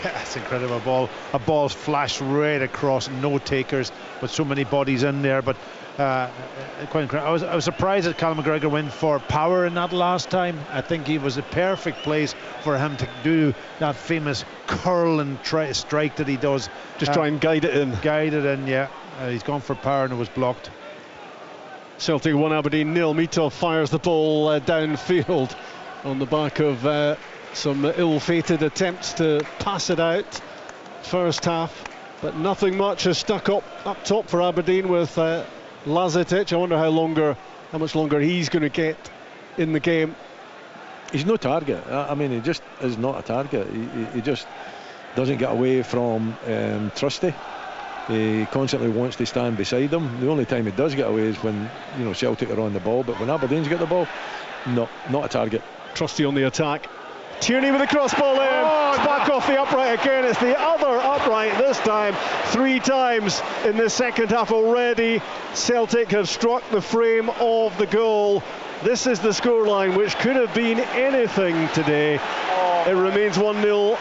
That's incredible ball. A ball's flashed right across, no takers, with so many bodies in there. But quite incredible. I was surprised that Callum McGregor went for power in that last time. I think he was a perfect place for him to do that famous curl and strike that he does.
Just try and guide it in.
Guide it in, yeah. He's gone for power and it was blocked.
Celtic 1, Aberdeen 0. Mitov fires the ball downfield on the back of some ill-fated attempts to pass it out first half, but nothing much has stuck up top for Aberdeen with Lazetic. I wonder how much longer he's going to get in the game.
He's no target. I mean, he just is not a target. He just doesn't get away from Trusty. He constantly wants to stand beside him. The only time he does get away is when, you know, Celtic are on the ball, but when Aberdeen's got the ball, no, not a target.
Trusty on the attack. Tierney with the cross ball in. It's back off the upright again. It's the other upright this time. 3 times in the second half already. Celtic have struck the frame of the goal. This is the scoreline, which could have been anything today. It remains 1-0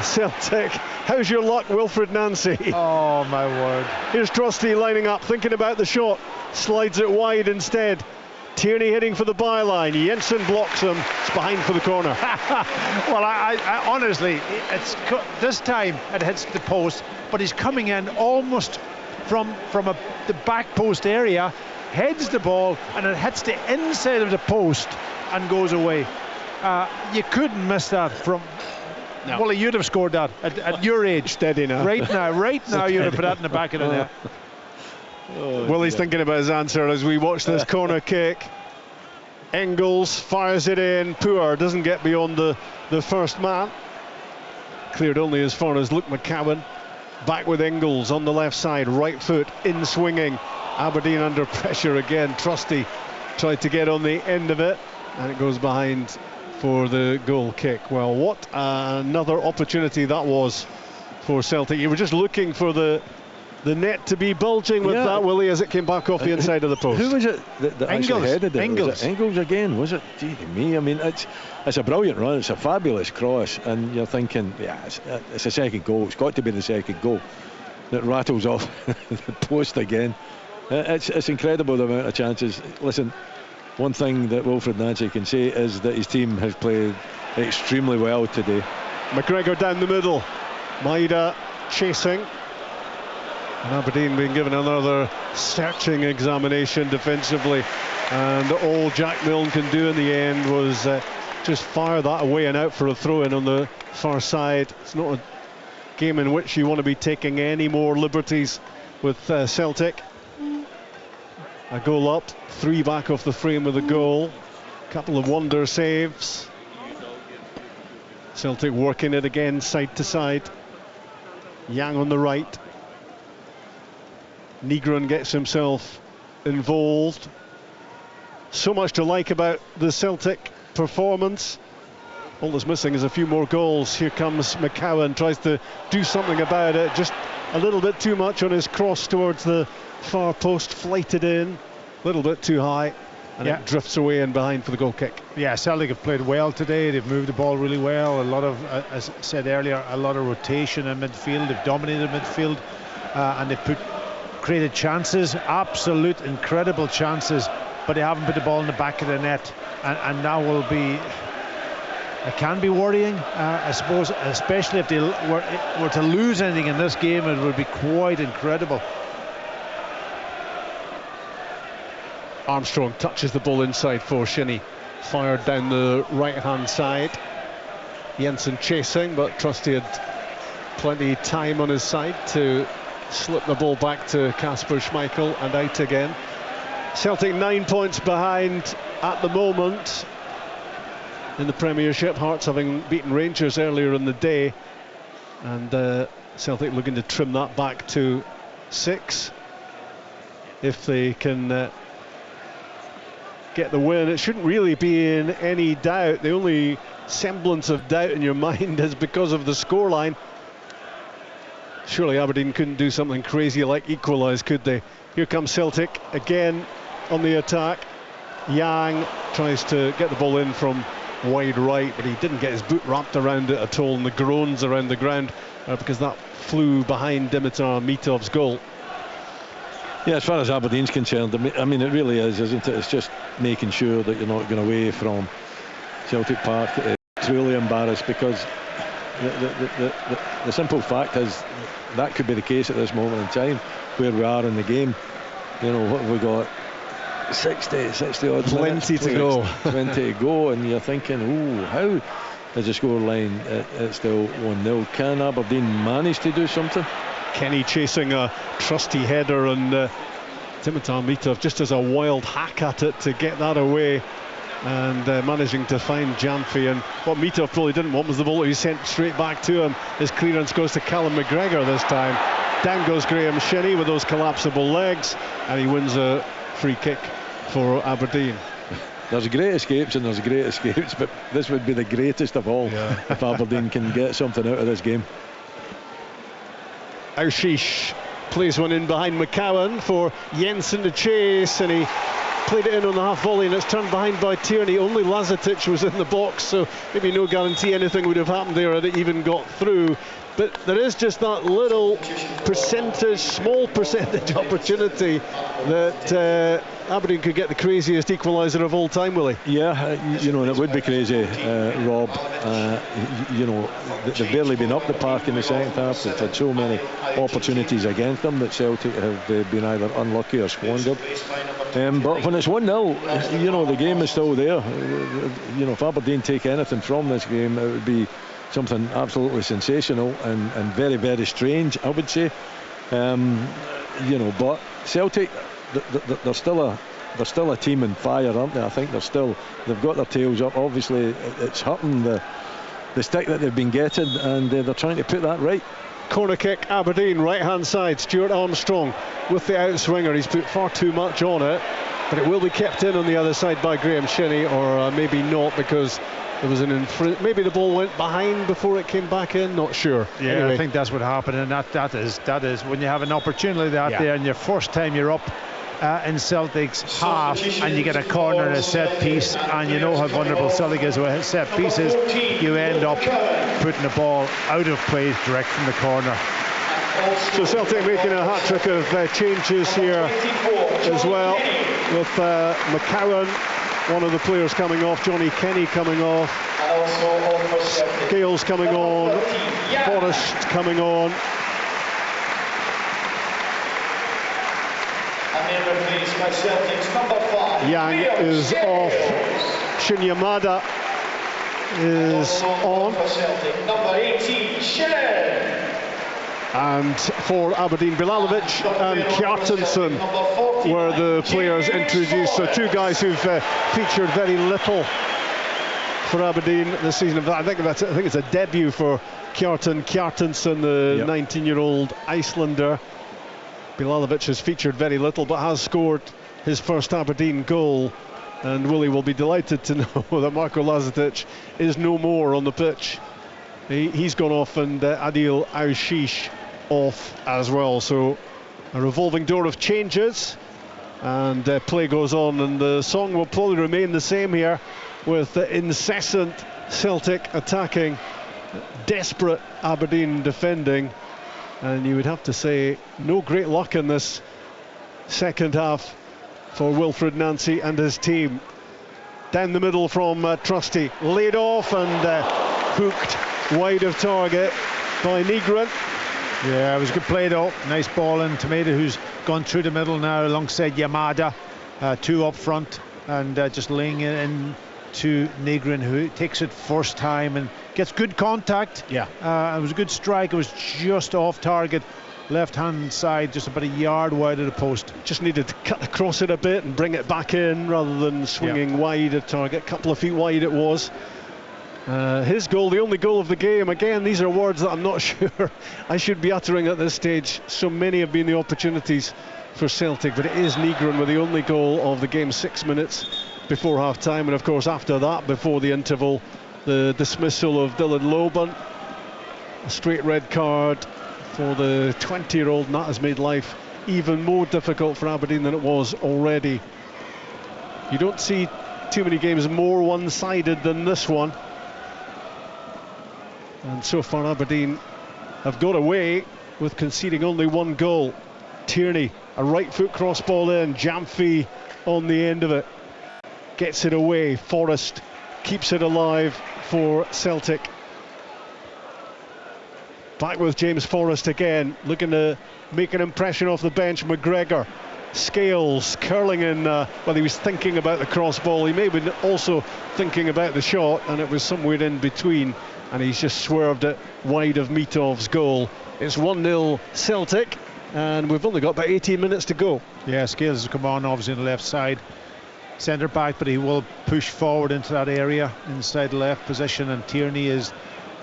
Celtic. How's your luck, Wilfred Nancy?
Oh my word.
Here's Trusty lining up, thinking about the shot. Slides it wide instead. Tierney heading for the byline. Jensen blocks him. It's behind for the corner.
Well, I honestly, this time it hits the post, but he's coming in almost from the back post area, heads the ball, and it hits the inside of the post and goes away. You couldn't miss that from. No. Well, you'd have scored that at your age.
Steady now.
Right now, you'd have put that in the back of the net.
Willie's thinking about his answer as we watch this corner kick. Engels fires it in. Poor doesn't get beyond the first man. Cleared only as far as Luke McCowan. Back with Engels on the left side, right foot in swinging. Aberdeen under pressure again. Trusty tried to get on the end of it, and it goes behind for the goal kick. Well, what another opportunity that was for Celtic. You were just looking for the net to be bulging with that, Willie, as it came back off the inside of the post.
Who was it that actually headed it?
Engels.
Was it Engels again, was it? Gee me, I mean, it's a brilliant run, it's a fabulous cross, and you're thinking, yeah, it's a second goal, it's got to be the second goal that rattles off the post again. It's incredible the amount of chances. Listen, one thing that Wilfred Nancy can say is that his team has played extremely well today.
McGregor down the middle, Maida chasing, and Aberdeen being given another searching examination defensively, and all Jack Milne can do in the end was just fire that away and out for a throw-in on the far side. It's not a game in which you want to be taking any more liberties with Celtic. A goal up, 3 back off the frame with a goal. Couple of wonder saves. Celtic working it again side to side. Yang on the right. Nygren gets himself involved. So much to like about the Celtic performance. All that's missing is a few more goals. Here comes McCowan, tries to do something about it. Just a little bit too much on his cross towards the far post, flighted in. A little bit too high. and it drifts away and behind for the goal kick.
Yeah, Celtic have played well today. They've moved the ball really well. A lot of, as I said earlier, a lot of rotation in midfield. They've dominated midfield, and they've created chances, absolute incredible chances, but they haven't put the ball in the back of the net, and that will be, it can be worrying, I suppose, especially if they were to lose anything in this game. It would be quite incredible.
Armstrong touches the ball inside for Shinnie, fired down the right hand side. Jensen chasing, but Trusty had plenty of time on his side to slip the ball back to Kasper Schmeichel and out again. Celtic 9 points behind at the moment in the Premiership, Hearts having beaten Rangers earlier in the day, and Celtic looking to trim that back to 6 if they can get the win. It shouldn't really be in any doubt. The only semblance of doubt in your mind is because of the scoreline. Surely Aberdeen couldn't do something crazy like equalise, could they? Here comes Celtic again on the attack. Yang tries to get the ball in from wide right, but he didn't get his boot wrapped around it at all, and the groans around the ground because that flew behind Dimitar Mitov's goal.
Yeah, as far as Aberdeen's concerned, I mean, it really is, isn't it? It's just making sure that you're not going away from Celtic Park truly embarrassed, because the simple fact is that could be the case at this moment in time where we are in the game. You know, what have we got? 60 odd
plenty
minutes,
to go.
20 to go, and you're thinking, oh, how is the scoreline it's still 1-0? Can Aberdeen manage to do something?
Kenny chasing a trusty header, and Dimitar Mitov just has a wild hack at it to get that away, and managing to find Janfi. And what Mitov probably didn't want was the ball he sent straight back to him. His clearance goes to Callum McGregor this time. Down goes Graham Shinnie with those collapsible legs, and he wins a free kick for Aberdeen.
There's great escapes and there's great escapes, but this would be the greatest of all if Aberdeen can get something out of this game. Aushish
plays one in behind McCowan for Jensen to chase, and he played it in on the half volley, and it's turned behind by Tierney. Only Lazetic was in the box, so maybe no guarantee anything would have happened there had it even got through. But there is just that little percentage, small percentage opportunity that Aberdeen could get the craziest equaliser of all time, Willie.
Yeah, you know, and it would be crazy, Rob. You know, they've barely been up the park in the second half. They've had so many opportunities against them that Celtic have been either unlucky or squandered. But when it's 1-0, you know, the game is still there. You know, if Aberdeen take anything from this game, it would be something absolutely sensational and very, very strange, I would say. You know, but Celtic, they're still a team in fire, aren't they? I think they've got their tails up. Obviously, it's hurting the stick that they've been getting, and they're trying to put that right.
Corner kick, Aberdeen, right hand side. Stuart Armstrong with the outswinger. He's put far too much on it, but it will be kept in on the other side by Graham Shinnie, or maybe not, because there was maybe the ball went behind before it came back in, not sure.
Yeah, anyway. I think that's what happened, and that is when you have an opportunity there, and your first time you're up in Celtic's half, and you get a corner and a set piece, and you know how vulnerable Celtic is with set pieces, you end up putting the ball out of play direct from the corner.
So Celtic making a hat-trick of changes here as well, with McCowan, one of the players coming off, Johnny Kenny coming off, Scales coming on, Forrest coming on. Yang is off, Shin Yamada is on, and for Aberdeen, Bilalovic and Kjartansson were the players introduced. So two guys who've featured very little for Aberdeen this season. I think it's a debut for Kjartansson, the 19-year-old Icelander. Bilalovic has featured very little, but has scored his first Aberdeen goal, and Willie will be delighted to know that Marko Lazetic is no more on the pitch. He's gone off, and Adil Aushish off as well. So a revolving door of changes, And play goes on, and the song will probably remain the same here, with incessant Celtic attacking, desperate Aberdeen defending, and you would have to say no great luck in this second half for Wilfred Nancy and his team. Down the middle from Trusty, laid off and hooked wide of target by Nygren.
Yeah, it was a good play though. Nice ball in. Tomato, who's gone through the middle now alongside Yamada, two up front, and just laying it in to Nygren, who takes it first time and gets good contact.
Yeah,
it was a good strike. It was just off target, left hand side, just about a yard wide of the post.
Just needed to cut across it a bit and bring it back in rather than swinging wide of target. A couple of feet wide it was. His goal, the only goal of the game. Again, these are words that I'm not sure I should be uttering at this stage. So many have been the opportunities for Celtic, but it is Nygren with the only goal of the game, 6 minutes before half time. And of course, after that, before the interval, the dismissal of Dylan Loban, a straight red card for the 20-year-old, and that has made life even more difficult for Aberdeen than it was already. You don't see too many games more one-sided than this one. And so far Aberdeen have got away with conceding only one goal. Tierney, a right foot cross ball in, Jamfi on the end of it, gets it away. Forrest keeps it alive for Celtic. Back with James Forrest again, looking to make an impression off the bench. McGregor, Scales curling in, well, he was thinking about the cross ball, he may have been also thinking about the shot, and it was somewhere in between, and he's just swerved it wide of Mitov's goal. It's 1-0 Celtic, and we've only got about 18 minutes to go.
Yeah, Scales has come on obviously on the left side, centre back, but he will push forward into that area inside the left position, and Tierney is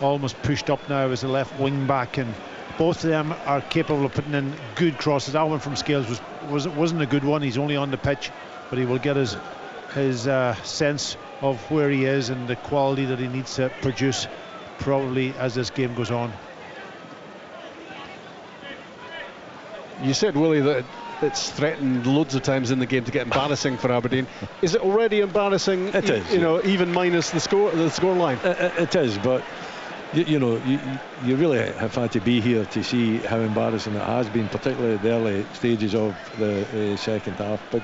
almost pushed up now as the left wing back, and both of them are capable of putting in good crosses. That one from Scales wasn't a good one. He's only on the pitch, but he will get his sense of where he is and the quality that he needs to produce probably as this game goes on.
You said, Willie, that it's threatened loads of times in the game to get embarrassing for Aberdeen. Is it already embarrassing?
It is.
You know, even minus the score line.
It is, but you really have had to be here to see how embarrassing it has been, particularly at the early stages of the second half. But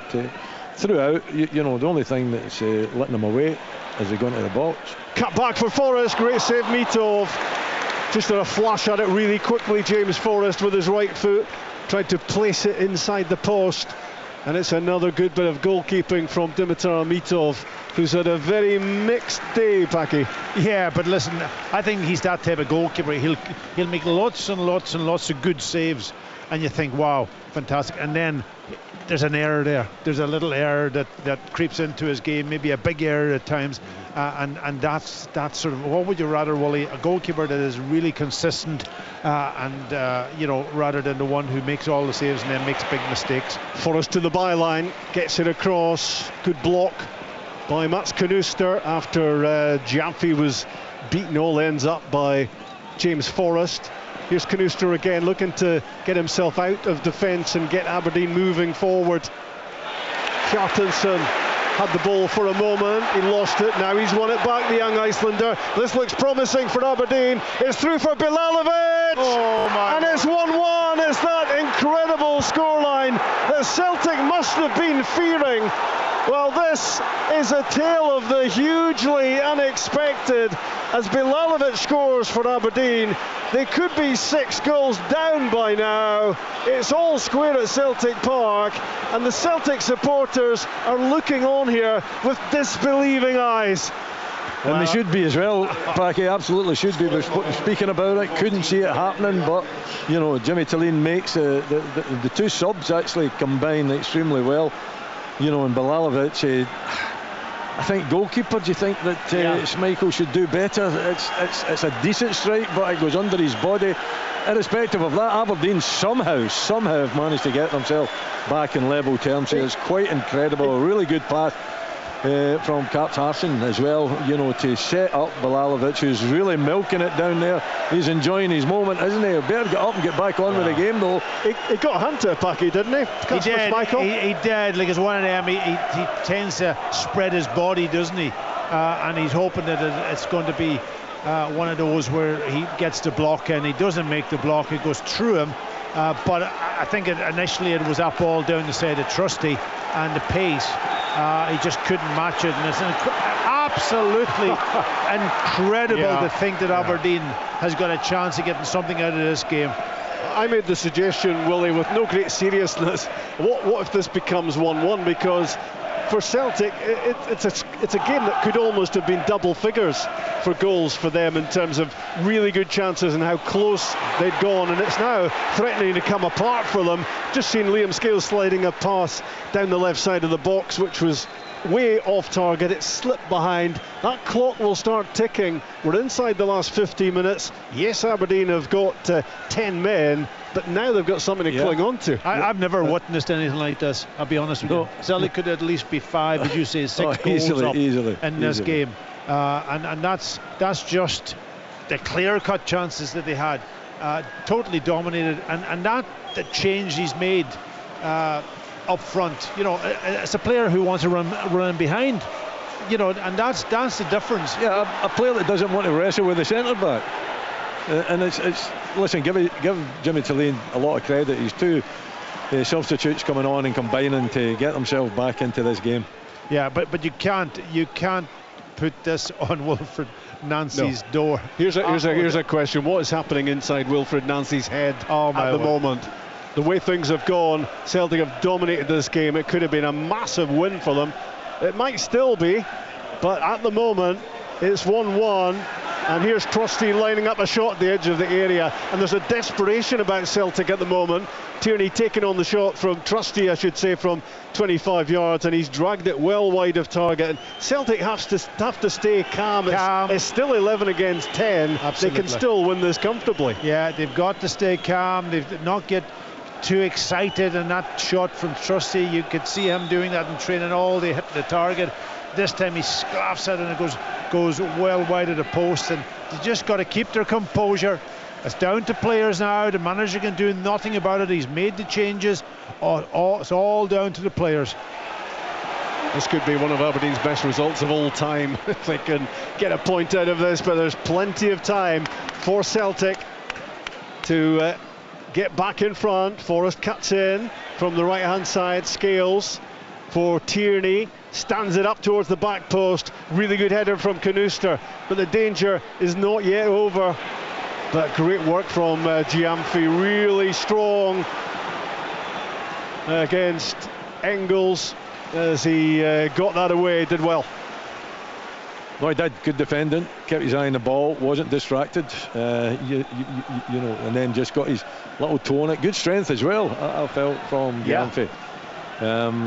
throughout, the only thing that's letting them away is they go into the box.
Cut back for Forrest, great save Mitov. Just a flash at it really quickly, James Forrest with his right foot. Tried to place it inside the post, and it's another good bit of goalkeeping from Dimitar Mitov, who's had a very mixed day, Packy.
Yeah, but listen, I think he's that type of goalkeeper. He'll make lots and lots and lots of good saves, and you think, wow, fantastic. And then there's an error there. There's a little error that creeps into his game, maybe a big error at times, and that's sort of, what would you rather, Wally? A goalkeeper that is really consistent, rather than the one who makes all the saves and then makes big mistakes.
Forrest to the byline, gets it across, good block by Mats Knuster after Jamfi was beaten all ends up by James Forrest. Here's Knuster again, looking to get himself out of defence and get Aberdeen moving forward. Kjartansson had the ball for a moment, he lost it, now he's won it back, the young Icelander. This looks promising for Aberdeen. It's through for Bilalovic!
Oh my
and it's 1-1. It's that incredible scoreline that Celtic must have been fearing. Well, this is a tale of the hugely unexpected as Bilalovic scores for Aberdeen. They could be 6 goals down by now. It's all square at Celtic Park, and the Celtic supporters are looking on here with disbelieving eyes.
And they should be as well, Packy, absolutely should be. We're speaking about it, couldn't see it happening, but Jimmy Tillene makes the two subs actually combine extremely well. And Bilalovic, I think goalkeeper, do you think that Schmeichel should do better? It's a decent strike, but it goes under his body. Irrespective of that, Aberdeen somehow have managed to get themselves back in level terms. It's quite incredible. A really good pass from Caps Harson as well, you know, to set up Bilalovic, who's really milking it down there. He's enjoying his moment, isn't he? Better get up and get back on with the game, though.
He got a hand to Paki, didn't he?
He did. He did. Like, it's one of them. He tends to spread his body, doesn't he? And he's hoping that it's going to be one of those where he gets the block and he doesn't make the block. It goes through him. But I think initially it was that ball down the side of Trusty, and the pace, he just couldn't match it. And it's absolutely incredible to think that Aberdeen has got a chance of getting something out of this game.
I made the suggestion, Willie, with no great seriousness, what if this becomes 1-1? Because for Celtic, it's a game that could almost have been double figures for goals for them in terms of really good chances and how close they'd gone, and it's now threatening to come apart for them. Just seen Liam Scales sliding a pass down the left side of the box, which was way off target. It slipped behind. That clock will start ticking. We're inside the last 50 minutes. Yes, Aberdeen have got 10 men, but now they've got something to cling on to.
I've never witnessed anything like this, I'll be honest with you. Celtic could at least be 5, as you say, 6 goals up in this game. And that's just the clear-cut chances that they had. Totally dominated, and that the change he's made up front, you know, it's a player who wants to run behind, you know, and that's the difference.
Yeah, a player that doesn't want to wrestle with the centre back. And it's listen, give Jimmy Tulane a lot of credit. He's 2 substitutes coming on and combining to get themselves back into this game.
Yeah, but you can't put this on Wilfred Nancy's door.
Here's a question: what is happening inside Wilfred Nancy's head at the moment? The way things have gone, Celtic have dominated this game. It could have been a massive win for them. It might still be, but at the moment it's 1-1, and here's Trusty lining up a shot at the edge of the area, and there's a desperation about Celtic at the moment. Tierney taking on the shot from Trusty, I should say, from 25 yards, and he's dragged it well wide of target. And Celtic have to stay calm. It's still 11 against 10.
Absolutely.
They can still win this comfortably.
Yeah, they've got to stay calm. They've not get too excited, and that shot from Trusty, you could see him doing that in training. They hit the target. This time he scuffs it, and it goes well wide of the post, and they just got to keep their composure. It's down to players now. The manager can do nothing about it. He's made the changes. It's all down to the players.
This could be one of Aberdeen's best results of all time if they can get a point out of this, but there's plenty of time for Celtic to get back in front. Forrest cuts in from the right hand side. Scales for Tierney, stands it up towards the back post. Really good header from Canuster, but the danger is not yet over. But great work from Giamfi, really strong against Engels as he got that away. Did well.
No, he did. Good defending, kept his eye on the ball, wasn't distracted, you know, and then just got his little toe on it. Good strength as well, I felt, from Giamfi.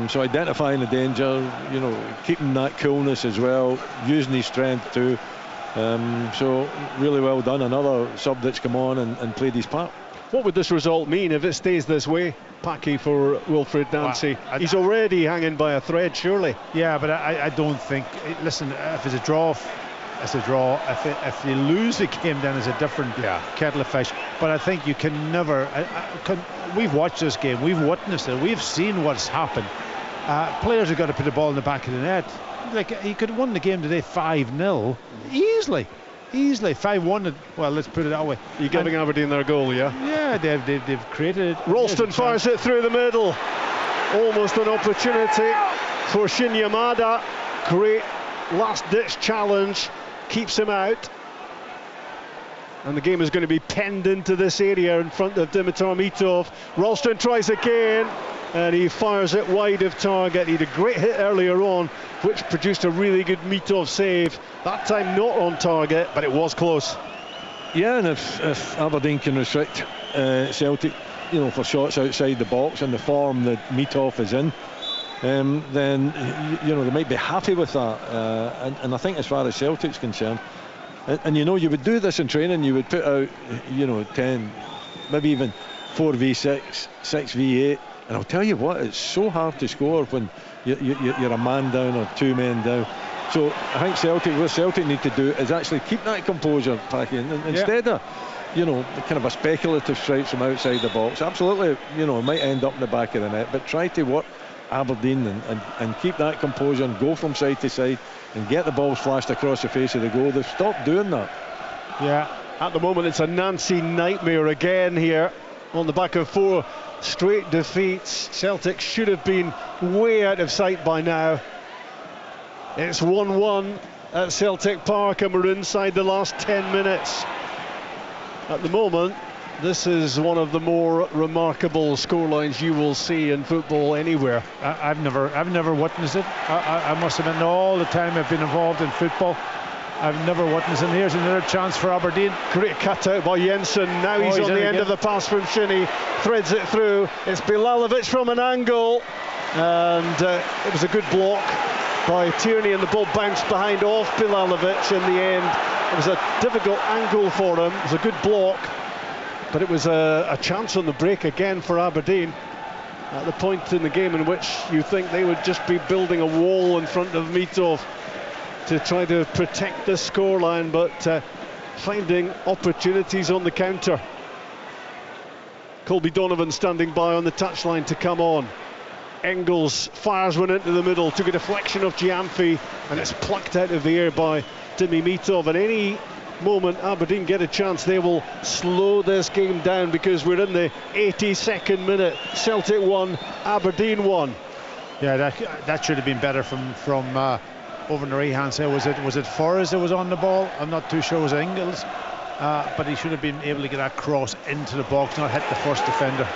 So identifying the danger, you know, keeping that coolness as well, using his strength too. So really well done. Another sub that's come on and played his part.
What would this result mean if it stays this way, Paki, for Wilfred Nancy? He's already hanging by a thread, surely.
Yeah, but I don't think. Listen, if it's a draw, it's a draw. If you lose the game, then it's a different kettle of fish. But I think you can never. We've watched this game. We've witnessed it. We've seen what's happened. Players have got to put the ball in the back of the net. Like, he could have won the game today 5-0 easily. 5-1. Well, let's put it that way.
You're giving Aberdeen their goal, yeah?
Yeah, they've created it.
Ralston fires it through the middle. Almost an opportunity for Shin Yamada. Great last-ditch challenge. Keeps him out. And the game is going to be penned into this area in front of Dimitar Mitov. Ralston tries again, and he fires it wide of target. He had a great hit earlier on, which produced a really good Mitov save. That time not on target, but it was close.
Yeah, and if Aberdeen can restrict Celtic, you know, for shots outside the box and the form that Mitov is in, then you know, they might be happy with that. And I think as far as Celtic's concerned, and you know, you would do this in training. You would put out, you know, 10, maybe even 4v6, 6v8. And I'll tell you what, it's so hard to score when you're a man down or 2 men down. So I think what Celtic need to do is actually keep that composure, Packy, and instead of, kind of a speculative strike from outside the box. Absolutely, it might end up in the back of the net, but try to work Aberdeen and keep that composure and go from side to side and get the balls flashed across the face of the goal. They've stopped doing that.
Yeah, at the moment it's a Nancy nightmare again here on the back of 4 straight defeats. Celtic should have been way out of sight by now. It's 1-1 at Celtic Park and we're inside the last 10 minutes. At the moment, this is one of the more remarkable scorelines you will see in football anywhere.
I've never witnessed it. I must admit, in all the time I've been involved in football, I've never witnessed it. And here's another chance for Aberdeen.
Great cut out by Jensen. Now he's on the end of the pass from Shinnie. Threads it through. It's Bilalovic from an angle. And it was a good block by Tierney, and the ball bounced behind off Bilalovic in the end. It was a difficult angle for him. It was a good block. But it was a chance on the break again for Aberdeen at the point in the game in which you think they would just be building a wall in front of Mitov to try to protect the scoreline, but finding opportunities on the counter. Colby Donovan standing by on the touchline to come on. Engels fires one into the middle, took a deflection of Giamfi, and it's plucked out of the air by Dimi Mitov. At any moment Aberdeen get a chance, they will slow this game down, because we're in the 82nd minute. Celtic 1, Aberdeen 1.
Yeah, that should have been better from over on the right hand side. Was it Forrest that was on the ball? I'm not too sure. It was Engels, but he should have been able to get that cross into the box, not hit the first defender.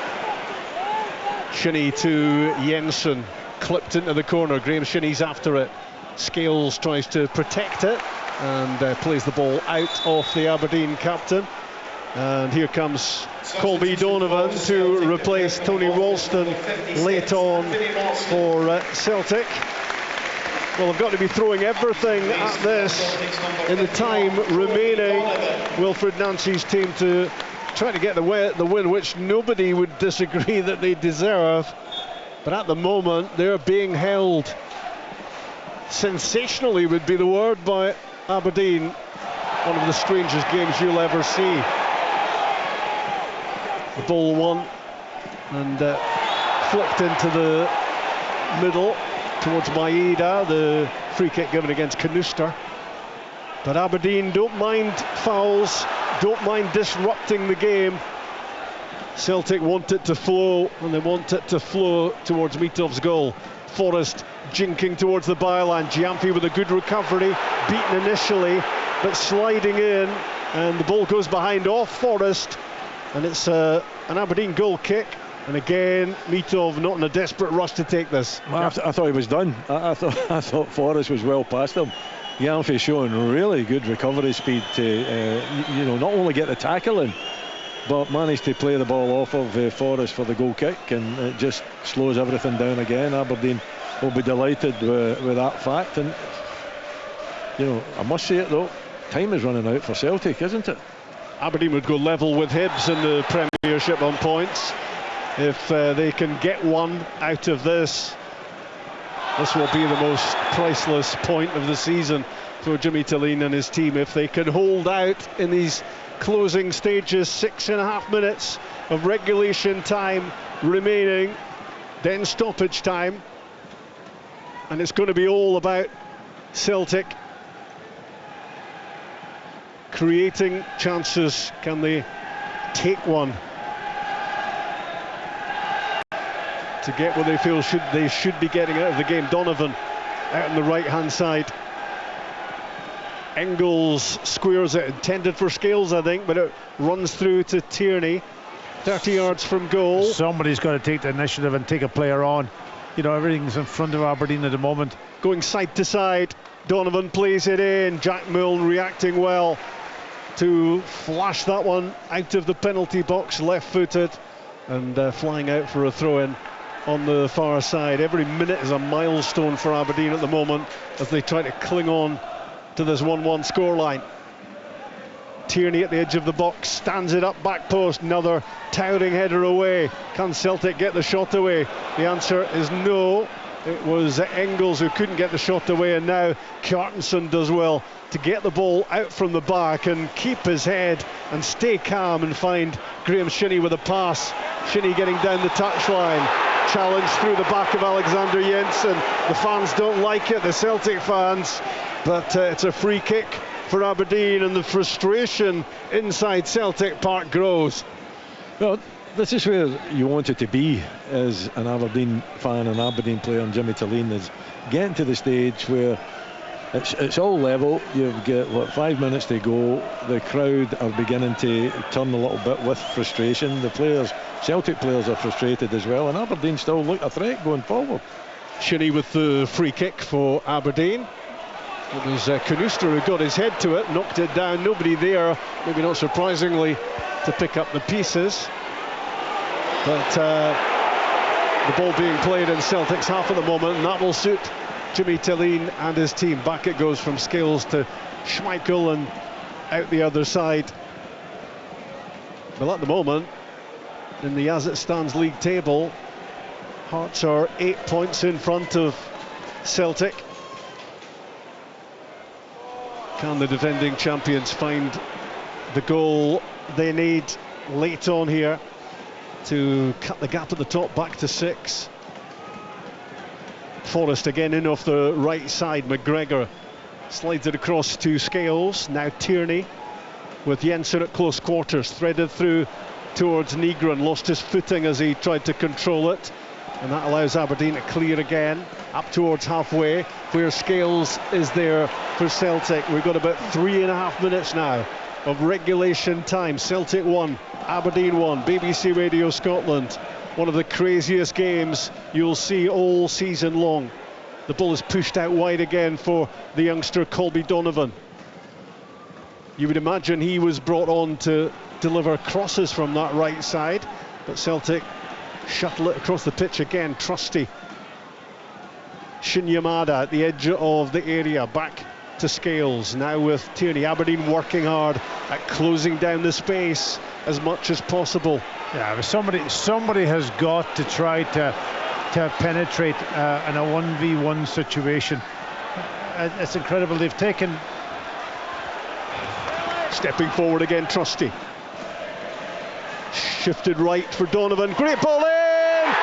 Shinnie to Jensen, clipped into the corner. Graham Shinnie's after it. Scales tries to protect it and plays the ball out off the Aberdeen captain. And here comes Colby Donovan to replace Tony Ralston late on for Celtic. Well, they've got to be throwing everything at this in the time remaining. Wilfred Nancy's team to try to get the win, which nobody would disagree that they deserve. But at the moment, they're being held sensationally, would be the word, by Aberdeen. One of the strangest games you'll ever see. The ball won and flicked into the middle towards Maeda. The free kick given against Canuster. But Aberdeen don't mind fouls, don't mind disrupting the game. Celtic want it to flow, and they want it to flow towards Mitov's goal. Forrest jinking towards the byline. Giamfi with a good recovery, beaten initially, but sliding in, and the ball goes behind off Forrest, and it's an Aberdeen goal kick. And again, Mitov not in a desperate rush to take this.
I thought he was done. I thought Forrest was well past him. Giamfi showing really good recovery speed to not only get the tackle in, but managed to play the ball off of Forrest for the goal kick, and it just slows everything down again. Aberdeen will be delighted with that fact. And I must say it though, time is running out for Celtic, isn't it?
Aberdeen would go level with Hibs in the Premiership on points if they can get one out of this. This will be the most priceless point of the season for Jimmy Tillene and his team if they can hold out in these closing stages. 6.5 minutes of regulation time remaining, then stoppage time, and it's going to be all about Celtic creating chances. Can they take one to get what they feel they should be getting out of the game? Donovan out on the right hand side. Engels squares it, intended for Scales I think, but it runs through to Tierney, 30 yards from goal.
Somebody's got to take the initiative and take a player on. Everything's in front of Aberdeen at the moment.
Going side to side, Donovan plays it in. Jack Milne reacting well to flash that one out of the penalty box, left-footed, and flying out for a throw-in on the far side. Every minute is a milestone for Aberdeen at the moment as they try to cling on to this 1-1 scoreline. Tierney at the edge of the box, stands it up, back post, another towering header away. Can Celtic get the shot away? The answer is no. It was Engels who couldn't get the shot away, and now Kjartansson does well to get the ball out from the back and keep his head and stay calm and find Graham Shinnie with a pass. Shinnie getting down the touchline, challenge through the back of Alexander Jensen. The fans don't like it, the Celtic fans, but it's a free kick for Aberdeen, and the frustration inside Celtic Park grows.
Well, this is where you wanted to be as an Aberdeen fan, an Aberdeen player, and Jimmy Talleen is getting to the stage where it's all level. You've got 5 minutes to go. The crowd are beginning to turn a little bit with frustration. The players, Celtic players, are frustrated as well, and Aberdeen still look a threat going forward.
Shinnie with the free kick for Aberdeen. It was Canuster who got his head to it, knocked it down. Nobody there, maybe not surprisingly, to pick up the pieces. But the ball being played in Celtic's half at the moment, and that will suit Jimmy Talleen and his team. Back it goes from Scales to Schmeichel and out the other side. Well, at the moment, in the as it stands league table, Hearts are 8 points in front of Celtic. Can the defending champions find the goal they need late on here to cut the gap at the top back to 6? Forrest again in off the right side. McGregor slides it across to Scales. Now Tierney with Jensen at close quarters, threaded through towards Nygren, lost his footing as he tried to control it, and that allows Aberdeen to clear again up towards halfway where Scales is there for Celtic. We've got about 3.5 minutes now of regulation time. Celtic 1, Aberdeen 1. BBC Radio Scotland. One of the craziest games you'll see all season long. The ball is pushed out wide again for the youngster Colby Donovan. You would imagine he was brought on to deliver crosses from that right side, but Celtic shuttle it across the pitch again. Trusty. Shin Yamada at the edge of the area, back to Scales, now with Tierney. Aberdeen working hard at closing down the space as much as possible.
Yeah, but somebody has got to try to penetrate in a 1v1 situation. It's incredible. They've taken...
Stepping forward again, Trusty. Shifted right for Donovan. Great ball in!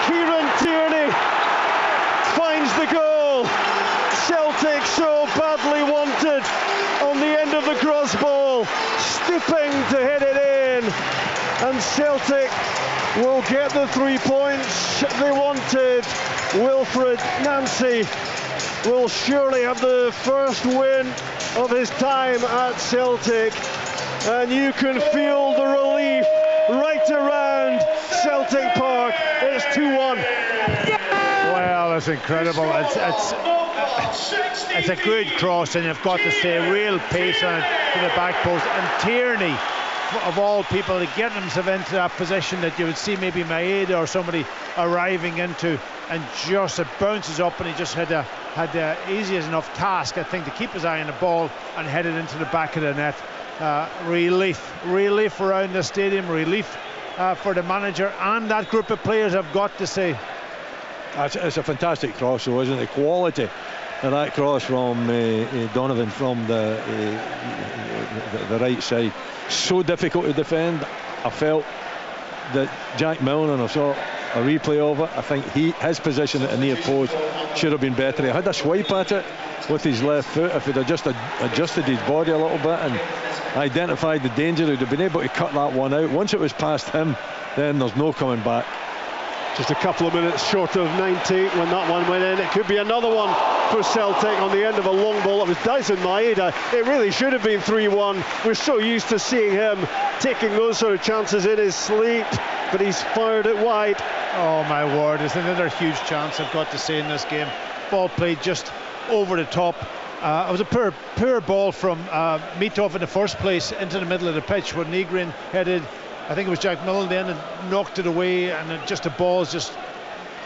Kieran Tierney finds the goal. Celtic so badly wanted on the end of the crossball, stooping to head it in, and Celtic will get the 3 points they wanted. Wilfred Nancy will surely have the first win of his time at Celtic, and you can feel the relief right around Celtic Park. It's 2-1.
Well, it's incredible. It's a good cross, and you've got to say real pace on it to the back post. And Tierney, of all people, to get himself into that position that you would see maybe Maeda or somebody arriving into, and just it bounces up, and he just had the easiest enough task, I think, to keep his eye on the ball and head it into the back of the net. Relief around the stadium, relief for the manager and that group of players, I've got to say.
It's a fantastic cross, though, isn't it? The quality of that cross from Donovan from the right side. So difficult to defend. I felt that Jack Milner, I saw a replay of it, I think his position at the near post should have been better. He had a swipe at it with his left foot. If he'd have just adjusted his body a little bit and identified the danger, he'd have been able to cut that one out. Once it was past him, then there's no coming back.
Just a couple of minutes short of 90 when that one went in. It could be another one for Celtic on the end of a long ball. It was Dyson Maeda. It really should have been 3-1. We're so used to seeing him taking those sort of chances in his sleep, but he's fired it wide.
Oh my word, it's another huge chance, I've got to say, in this game. Ball played just over the top. It was a poor ball from Mitov in the first place into the middle of the pitch where Nygren headed. I think it was Jack Millen then, and knocked it away, and just the ball's just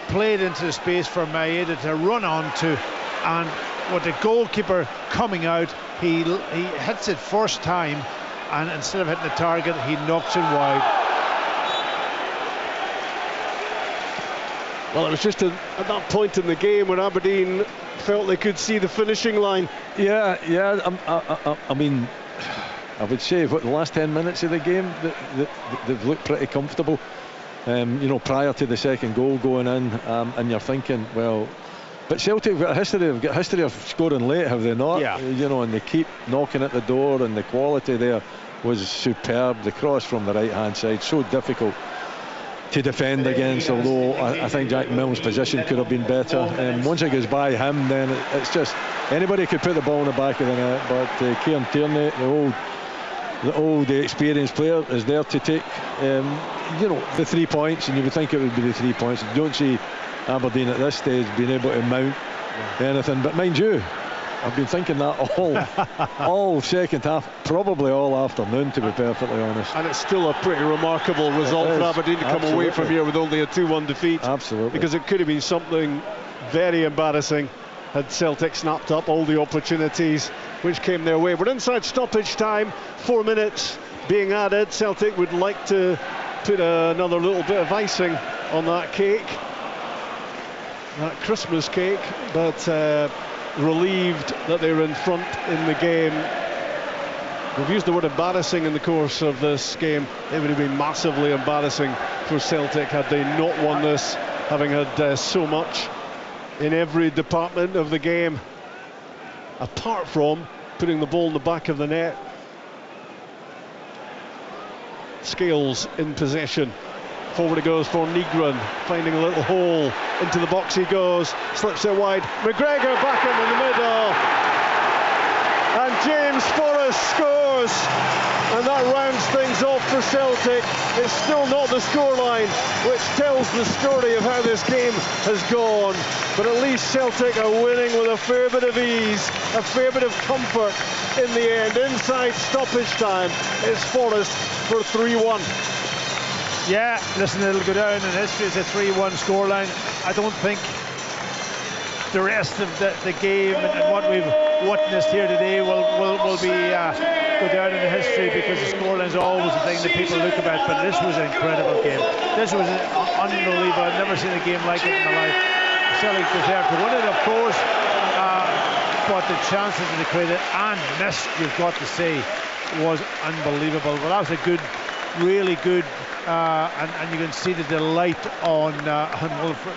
played into the space for Maeda to run onto, and with the goalkeeper coming out, he hits it first time, and instead of hitting the target, he knocks it wide.
Well, it was just at that point in the game when Aberdeen felt they could see the finishing line.
Yeah. I mean, I would say what the last 10 minutes of the game, they've looked pretty comfortable. Prior to the second goal going in, and you're thinking, well, but Celtic have got a history. They've got a history of scoring late, have they not?
Yeah.
And they keep knocking at the door, and the quality there was superb. The cross from the right-hand side, so difficult to defend against, although I think Jack Milne's position could have been better. Once it goes by him, then it's just anybody could put the ball in the back of the net, but Kieran Tierney, the old experienced player, is there to take the 3 points, and you would think it would be the 3 points. You don't see Aberdeen at this stage being able to mount anything, but mind you, I've been thinking that all second half, probably all afternoon, to be perfectly honest.
And it's still a pretty remarkable result for Aberdeen to come away from here with only a 2-1 defeat.
Absolutely.
Because it could have been something very embarrassing had Celtic snapped up all the opportunities which came their way. We're inside stoppage time, 4 minutes being added. Celtic would like to put another little bit of icing on that cake, that Christmas cake, but relieved that they were in front in the game. We've used the word embarrassing in the course of this game. It would have been massively embarrassing for Celtic had they not won this, having had so much in every department of the game, apart from putting the ball in the back of the net. Scales in possession. Forward it goes for Nygren, finding a little hole. Into the box he goes, slips it wide. McGregor back in the middle. And James Forrest scores. And that rounds things off for Celtic. It's still not the scoreline, which tells the story of how this game has gone. But at least Celtic are winning with a fair bit of ease, a fair bit of comfort in the end. Inside stoppage time, it's Forrest for 3-1.
Yeah, listen, it'll go down in history as a 3-1 scoreline. I don't think the rest of the game and what we've witnessed here today will be go down in history, because the scoreline is always the thing that people look at. But this was an incredible game. This was unbelievable. I've never seen a game like it in my life. Celtic deserved to win it, of course, but the chances that they created and missed, you've got to say, was unbelievable. Well, that was a good, really good. And you can see the delight on Wilfred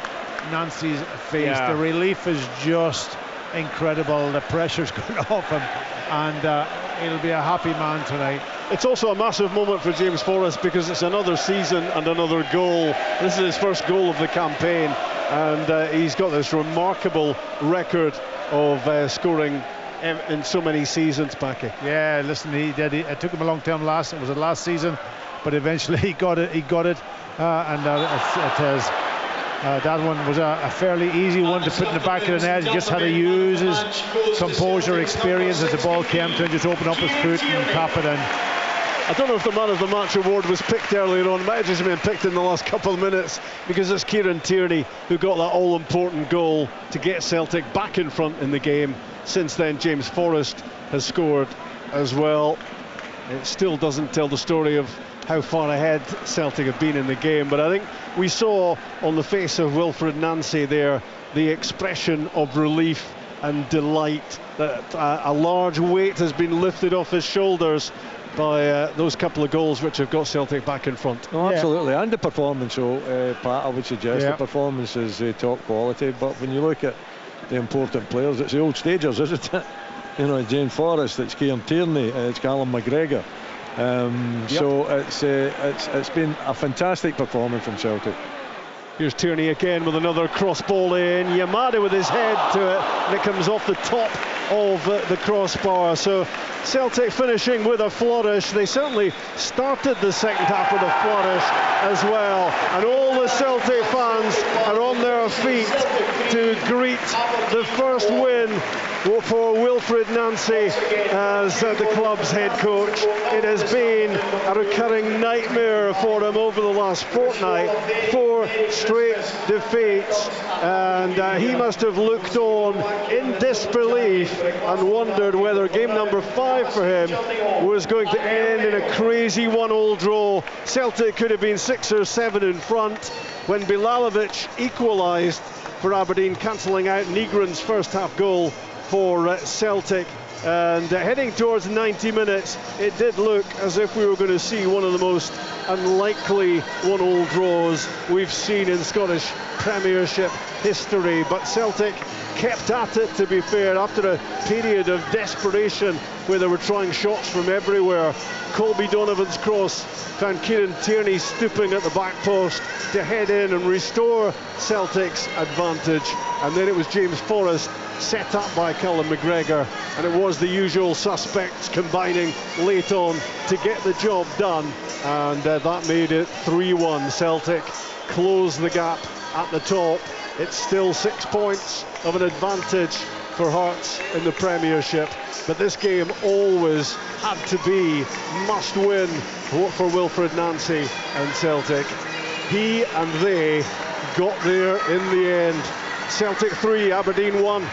Nancy's face. Yeah. The relief is just incredible. The pressure's going off him, and he'll be a happy man tonight.
It's also a massive moment for James Forrest, because it's another season and another goal. This is his first goal of the campaign, and he's got this remarkable record of scoring in so many seasons, Packy.
Yeah, listen, he did. It took him a long time. It was the last season, but eventually he got it. And it has. That one was a fairly easy one to put in the back of the net. He just had to use his composure, experience as the ball came to him, just open up his foot and tap it in.
I don't know if the man of the match award was picked earlier on. It might have just been picked in the last couple of minutes, because it's Kieran Tierney who got that all-important goal to get Celtic back in front in the game. Since then, James Forrest has scored as well. It still doesn't tell the story of how far ahead Celtic have been in the game, but I think we saw on the face of Wilfred Nancy there the expression of relief and delight that a large weight has been lifted off his shoulders by those couple of goals which have got Celtic back in front.
Oh, absolutely, and the performance, so Pat, I would suggest the performance is top quality, but when you look at the important players, it's the old stagers, isn't it? James Forrest, it's Kieran Tierney, it's Callum McGregor. So it's been a fantastic performance from Celtic.
Here's Tierney again with another cross ball in. Yamada with his head to it, and it comes off the top of the crossbar. So Celtic finishing with a flourish. They certainly started the second half with a flourish as well, and all the Celtic fans are on their feet to greet the first win for Wilfred Nancy as the club's head coach. It has been a recurring nightmare for him over the last fortnight. 4 straight defeats, and he must have looked on in disbelief and wondered whether game number 5 for him was going to end in a crazy 1-all draw. Celtic could have been 6 or 7 in front when Bilalovic equalised for Aberdeen, cancelling out Nygren's first half goal for Celtic. And heading towards 90 minutes, it did look as if we were going to see one of the most unlikely 1-all draws we've seen in Scottish Premiership history. But Celtic kept at it, to be fair, after a period of desperation where they were trying shots from everywhere. Colby Donovan's cross found Kieran Tierney stooping at the back post to head in and restore Celtic's advantage. And then it was James Forrest, set up by Callum McGregor, and it was the usual suspects combining late on to get the job done, and that made it 3-1. Celtic closed the gap at the top. It's still 6 points of an advantage for Hearts in the Premiership, but this game always had to be must win for Wilfred Nancy and Celtic. He and they got there in the end. Celtic 3, Aberdeen 1.